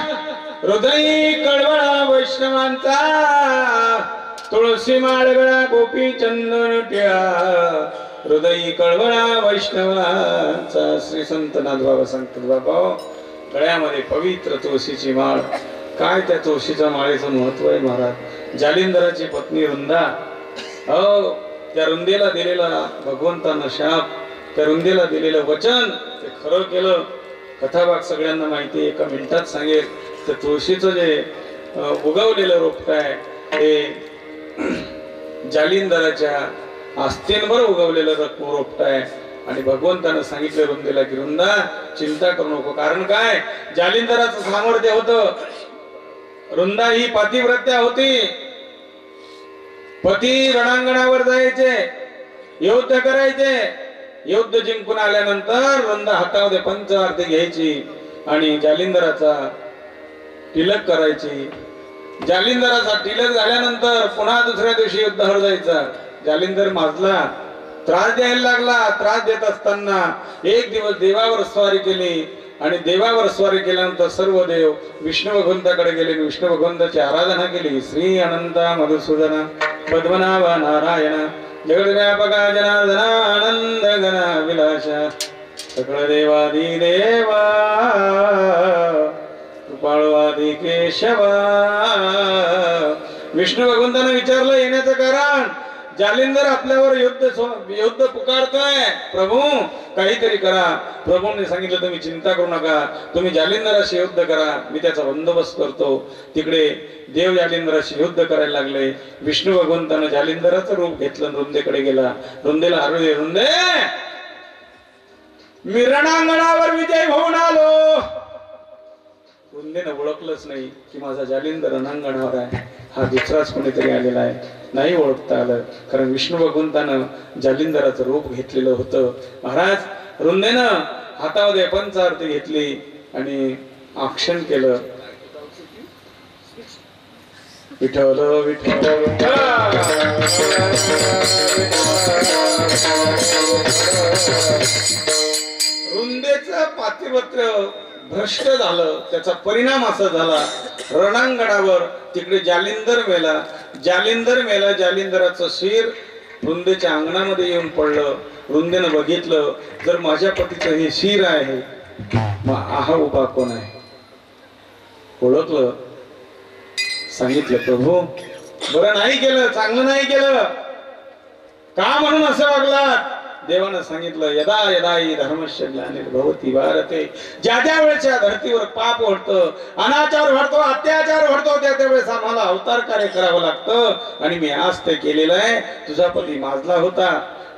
हृदयी कळवळा वैष्णवांचा तुळसी माळगडा गोपी चंदन टिळा हृदयी कळवळा वैष्णवांचा श्री संत नाथबाबा सांगतात बाबा गळ्यामध्ये पवित्र तुळशीची माळ काय त्या तुळशीच्या माळेचं महत्व आहे महाराज जालिंदराची पत्नी रुंदा त्या रुंदेला दिलेला भगवंतानं शाप त्या रुंदेला दिलेलं वचन ते खरं केलं कथाभाग सगळ्यांना माहिती आहे एका मिनिटात सांगेल तर तुळशीचं जे उगवलेलं रोपट आहे ते जालिंदराच्या आस्थेंवर उगवलेलं रोपट आहे आणि भगवंतानं सांगितलं रुंदेला की रुंदा चिंता करू नको कारण काय जालिंदराचं सामर्थ्य होतं रुंदा ही पतिव्रत्या होती पती रणांगणावर जायचे युद्ध करायचे युद्ध जिंकून आल्यानंतर रुंदा हातामध्ये पंचआरती घ्यायची आणि जालिंदराचा तिलक करायची जालिंदराचा तिलक झाल्यानंतर पुन्हा दुसऱ्या दिवशी युद्धावर जायचा जालिंदर माजला त्रास द्यायला लागला त्रास देत असताना एक दिवस देवावर स्वारी केली आणि देवावर स्वारी केल्यानंतर सर्व देव विष्णू भगवंताकडे गेले विष्णू भगवंताची आराधना केली श्री अनंत मधुसूदन पद्मनाभ नारायण जगद्व्यापका जनार्दना आनंद घन विलास सकळ देवादी देवा कृपाळवादी केशवा विष्णू भगवंतानं विचारलं येण्याचं कारण जालिंदर आपल्यावर युद्ध पुकारतोय प्रभू काहीतरी करा प्रभूंनी सांगितलं तुम्ही चिंता करू नका तुम्ही जालिंदराशी युद्ध करा मी त्याचा बंदोबस्त करतो तिकडे देव जालिंदराशी युद्ध करायला लागले विष्णू भगवंतानं जालिंदराचं रूप घेतलं रुंदेकडे गेला रुंदेला हरवले रुंदे मी रणांगणावर विजय होऊन आलो रुंदेनं ओळखलंच नाही की माझा जालिंदर रणांगणावर आहे हा दुसराच कोणीतरी आलेला आहे नाही ओळखता आलं कारण विष्णू भगवंतानं जालिंदराचं रूप घेतलेलं होतं महाराज रुंदेनं हातामध्ये पंचआरती घेतली आणि आक्षण केलं विठ्ठल विठ्ठल रुंदेचं पातिव्रत्य भ्रष्ट झालं त्याचा परिणाम असा झाला रणांगणावर तिकडे जालिंदर मेला जालिंदराचं शिर रुंदेच्या अंगणामध्ये येऊन पडलं रुंदेनं बघितलं जर माझ्या पतीचं हे शिर आहे मग हा उभा कोण आहे ओळखलं सांगितलं प्रभू बरं नाही केलं चांगलं नाही केलं का म्हणून असं वागलात देवानं सांगितलं यदा यदा हि धर्मस्य ग्लानिर्भवति भारते, ज्या ज्या वेळेच्या धर्तीवर पाप घडतं, अनाचार घडतो, अत्याचार घडतो, त्या त्यावेळेस आम्हाला अवतार कार्य करावं लागतं आणि मी आज ते केलेलं आहे. तुझा पती माजला होता,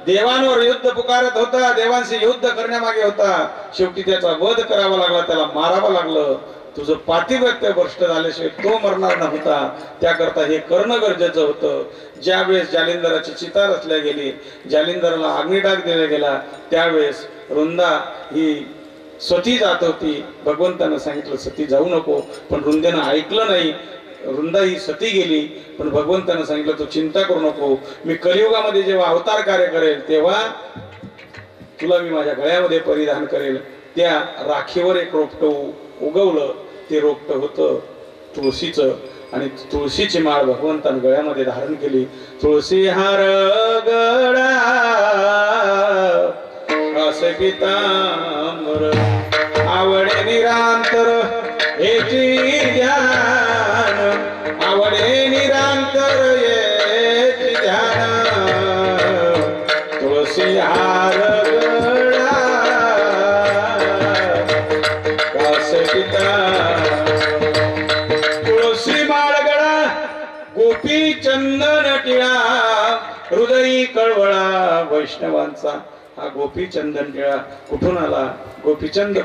देवांवर युद्ध पुकारत होता, देवांशी युद्ध करण्यामागे होता, शेवटी त्याचा वध करावा लागला, त्याला मारावं लागलं. तुझं पातिव्रत्य भ्रष्ट झाल्याशिवाय तो मरणार नव्हता, त्याकरता हे करणं गरजेचं होतं. ज्यावेळेस जालिंदराची चिता रचल्या गेली, जालिंदराला अग्निडाग दिला गेला, त्यावेळेस रुंदा ही सती जात होती. भगवंतानं सांगितलं सती जाऊ नको, पण रुंदेनं ऐकलं नाही. रुंदा ही सती गेली, पण भगवंतानं सांगितलं तू चिंता करू नको, मी कलियुगामध्ये जेव्हा अवतार कार्य करेल तेव्हा तुला मी माझ्या गळ्यामध्ये परिधान करेल. त्या राखीवर एक रोपटं उगवलं, ते रोपटं होतं तुळशीचं, आणि तुळशीची माळ भगवंतानं गळ्यामध्ये धारण केली. तुळशी हार गळा असे पितांबर, आवडे निरांतर हेची ध्यान, आवडे निरांतर हेची ध्यान. तुळशी हार गळा असे पितांबर, तुळशी माळ गळा गोपी चंदन टिळा, हृदयी कळवळा वैष्णवांचा. हा गोपी चंदन टिळा कुठून आला, गोपीचंद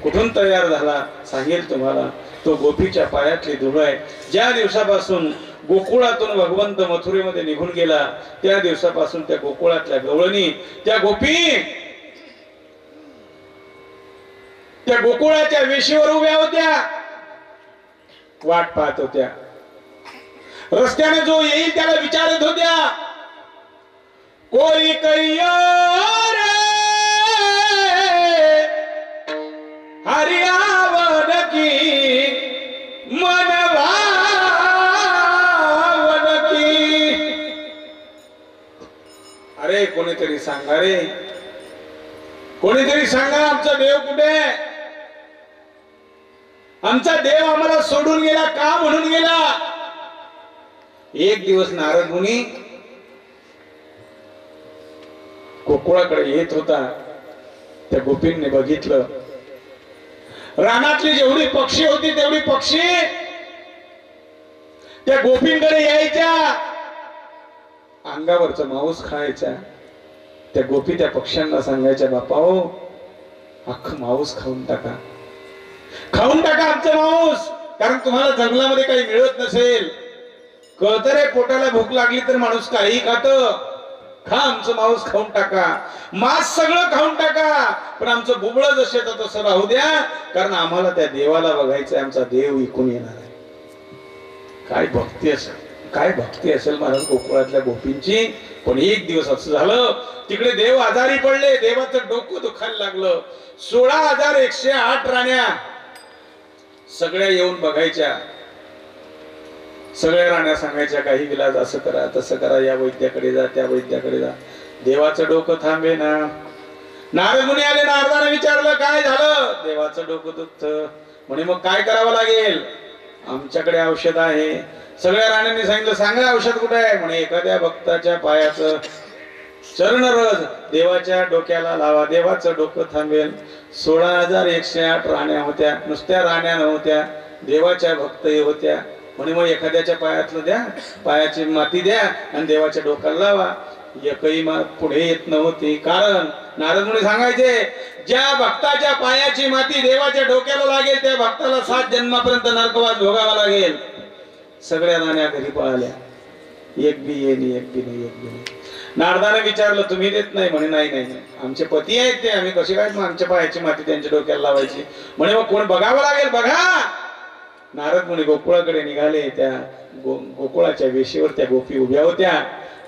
कुठून तयार झाला सांगेल तुम्हाला. तो गोपीच्या पायातली धूळ आहे. ज्या दिवसापासून गोकुळातून भगवंत मथुरेमध्ये निघून गेला, त्या दिवसापासून त्या गोकुळातल्या गवळणी, त्या गोपी त्या गोकुळाच्या वेशीवर उभ्या होत्या, वाट पाहत होत्या. रस्त्याने जो येईल त्याला विचारत होत्या, कोई कैया रे हरियावन की मनवावन की. अरे कोणीतरी सांगा रे, कोणीतरी सांगा आमचा देव कुठे, आमचा देव आम्हाला सोडून गेला का, म्हणून गेला. एक दिवस नारद मुनी गोकुळाकडे येत होता. त्या गोपींनी बघितलं, रानातली जेवढी पक्षी होती तेवढी पक्षी त्या गोपींकडे यायच्या, अंगावरचं मांस खायच्या. त्या गोपी त्या पक्ष्यांना सांगायच्या, बापा हो अख्खं मांस खाऊन टाका, खाऊन टाका आमचं मांस, कारण तुम्हाला जंगलामध्ये काही मिळत नसेल. कळतं रे, पोटाला भूक लागली तर माणूस काही खात, खा आमचं मांस खाऊन टाका, मांस सगळं खाऊन टाका, पण आमचं बुबळं जसं तसं राहू द्या, कारण आम्हाला त्या देवाला बघायचंय, आमचा देव इकून येणार आहे. काय भक्ती असेल, काय भक्ती असेल महाराज गोकुळातल्या गोपींची. पण एक दिवस असं झालं, तिकडे देव आजारी पडले, देवाचं डोकं दुखायला लागलं. 16,108 राण्या सगळ्या येऊन बघायच्या. सगळ्या राण्या सांगायच्या, काही विलाज असं करा तसं करा, या वैद्याकडे जा त्या वैद्याकडे जा. देवाचं डोकं थांबे ना. नारद मुनी आले, नारदाने विचारलं काय झालं, देवाचं डोकं दुखतं. म्हणे मग काय करावं लागेल, आमच्याकडे औषध आहे. सगळ्या राण्यांनी सांगितलं, सांगा औषध कुठे आहे. म्हणे एखाद्या भक्ताच्या पायाचं चरणरज देवाच्या डोक्याला लावा, देवाचं डोकं थांबेल. 16,108 राण्या होत्या, नुसत्या राण्या नव्हत्या, देवाच्या भक्तही होत्या. म्हणे मग एखाद्याच्या पायातलं द्या, पायाची माती द्या आणि देवाच्या डोक्याला लावा. एकही पुढे येत नव्हती, कारण नारद मुनी सांगायचे, ज्या भक्ताच्या पायाची माती देवाच्या डोक्याला लागेल त्या भक्ताला 7 जन्मापर्यंत नरकवास भोगावा लागेल. सगळ्या राण्या घरी पळाल्या, एक बी येणी, एक बी नाही, एक बी नाही. नारदाने विचारलं, तुम्ही देत नाही. म्हणे नाही नाही, आमचे पती आहेत ते, आम्ही कशी काय आमच्या पायाची माती त्यांच्या डोक्याला लावायची. म्हणे मग कोण बघावं लागेल, बघा. नारद मुनी गोकुळाकडे निघाले. त्या गोकुळाच्या वेशीवर त्या गोपी उभ्या होत्या.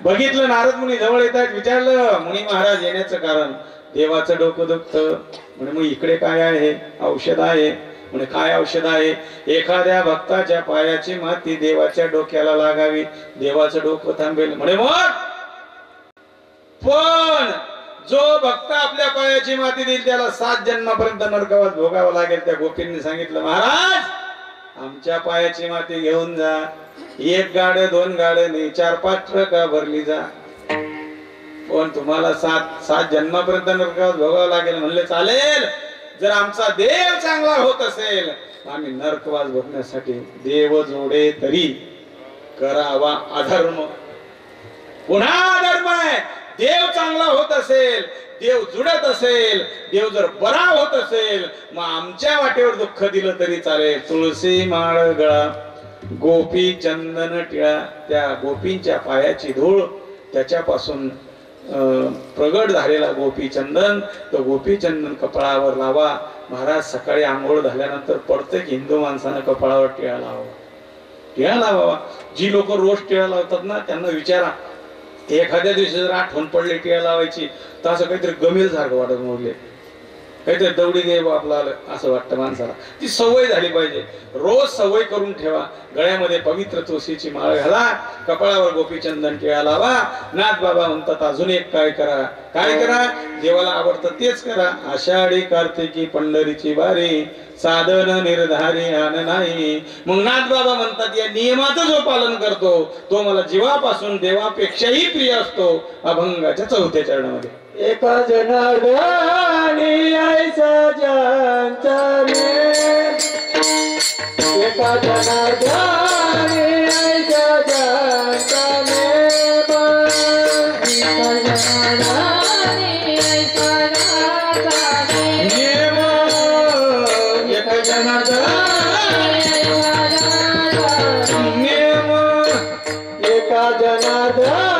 बघितलं, नारद मुनी जवळ येतात. विचारलं, मुनी महाराज येण्याचं कारण, देवाचं डोकं दुखतं. म्हणे मग इकडे काय आहे, औषध आहे. म्हणे काय औषध आहे, एखाद्या भक्ताच्या पायाची माती देवाच्या डोक्याला लागावी, देवाचं डोकं थांबेल. म्हणे मग पण जो भक्त आपल्या पायाची माती देईल त्याला 7 जन्मापर्यंत नरकवास भोगावं लागेल. त्या गोपींनी सांगितलं, महाराज आमच्या पायाची माती घेऊन जा. 1 गाड 2 गाड नाही, 4-5 ट्रका भरली जा. पण तुम्हाला सात जन्मापर्यंत नरकात भोगावं लागेल. म्हणले चालेल, जर आमचा देव चांगला होत असेल आम्ही नरकवास भोगण्यासाठी देव जोडे तरी करावा अधर्म. पुन्हा अधर्म आहे. देव चांगला होत असेल, देव जुडत असेल, देव जर बरा होत असेल, मग आमच्या वाटेवर दुःख दिलं तरी चालेल. तुळशी माळ गळा, गोपी चंदन टिळा, त्या गोपींच्या पायाची धूळ, त्याच्यापासून प्रगट झालेला गोपी चंदन, तो गोपी चंदन कपाळावर लावा. महाराज सकाळी आंघोळ झाल्यानंतर प्रत्येक हिंदू माणसानं कपाळावर टिळा लावा. टिळा लावा. जी लोक रोज टिळा लावतात ना त्यांना विचारा, एखाद्या दिवशी जर आठवण पडली टिळा लावायची तर असं काहीतरी गमीर सारखं वाटत मोडले, काहीतरी दवडी दे आपला असं वाटतं माणसाला. ती सवय झाली पाहिजे. रोज सवय करून ठेवा. गळ्यामध्ये पवित्र तुळशीची माळ घाला, कपाळावर गोपीचंदन टिळा लावा. नाथ बाबा म्हणतात अजून एक काय करा. काय करा? देवाला आवडतं तेच करा. आषाढी कार्तिकी पंढरीची वारी, साधन निर्धारी आन नाही. मग नाथ बाबा म्हणतात या नियमाचं जो पालन करतो तो मला जीवापासून देवापेक्षाही प्रिय असतो. अभंगाच्या 4थ्या चरणामध्ये एका जनार्दनी ऐसा ज्यांचा नेम, एका जनार्दनी ऐसा ज्यांचा नेम, एका जनार्दनी ऐसा ज्यांचा नेम, एक जनार्दनी नेम, एका जनार्दनी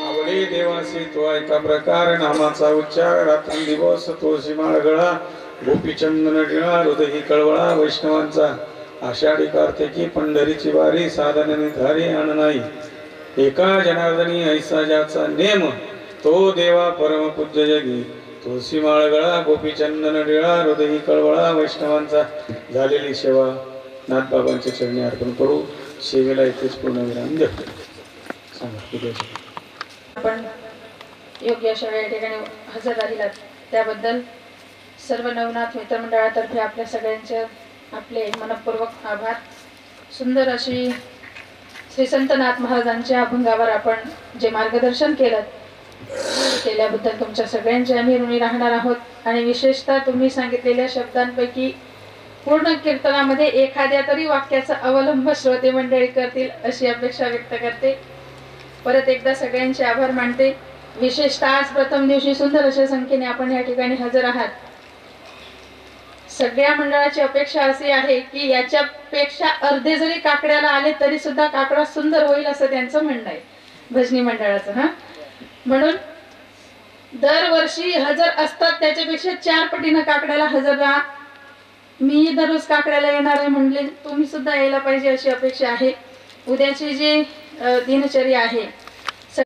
आवडे देवासी तो एका प्रकार नामाचा उच्चार. रात्रंदिवस तुळशी माळ गळा, गोपीचंदन टिळा, हृदय कळवळा. वैष्णवांचा आषाढी कार्तिकी पंढरीची वारी, साधन निर्धारी आण नाही. एका जनार्दनी ऐसा ज्याचा नेम, तो देवा परमपूज्य जगी. तुळशी माळ गळा, गोपीचंदन टिळा, हृदय कळवळा. वैष्णवांचा झालेली सेवा नाथबाबांच्या चरणी अर्पण करू. सेवेला इथेच पूर्णविराम देतो. आपण योग्य अशा वेळी ठिकाणी हजर राहिलात त्याबद्दल सर्व नवनाथ मित्रमंडळातर्फे आपल्या सगळ्यांचे आपले मनपूर्वक आभार. सुंदर अशी श्री संतनाथ महाराजांच्या अभंगावर आपण जे मार्गदर्शन केल्याबद्दल तुमच्या सगळ्यांचे आम्ही ऋणी राहणार आहोत. आणि विशेषतः तुम्ही सांगितलेल्या शब्दांपैकी पूर्ण कीर्तनामध्ये एखाद्या तरी वाक्याचा अवलंब श्रोते मंडळी करतील अशी अपेक्षा व्यक्त करते. परत एकदा सगळ्यांचे आभार मानते. विशेषतः आज प्रथम दिवशी सुंदर अशा संख्येने आपण या ठिकाणी हजर आहात. सगळ्या मंडळाची अपेक्षा अशी आहे की याच्यापेक्षा अर्धे जरी काकड्याला आले तरी सुद्धा काकडा सुंदर होईल असं त्यांचं म्हणणं आहे भजनी मंडळाचं. म्हणून दरवर्षी हजर असतात त्याच्यापेक्षा 4 पटीनं काकड्याला हजर राहा. मी दररोज काकड्याला येणार आहे म्हणले तुम्ही सुद्धा यायला पाहिजे अशी अपेक्षा आहे. उद्याची जी दिनचर्या आहे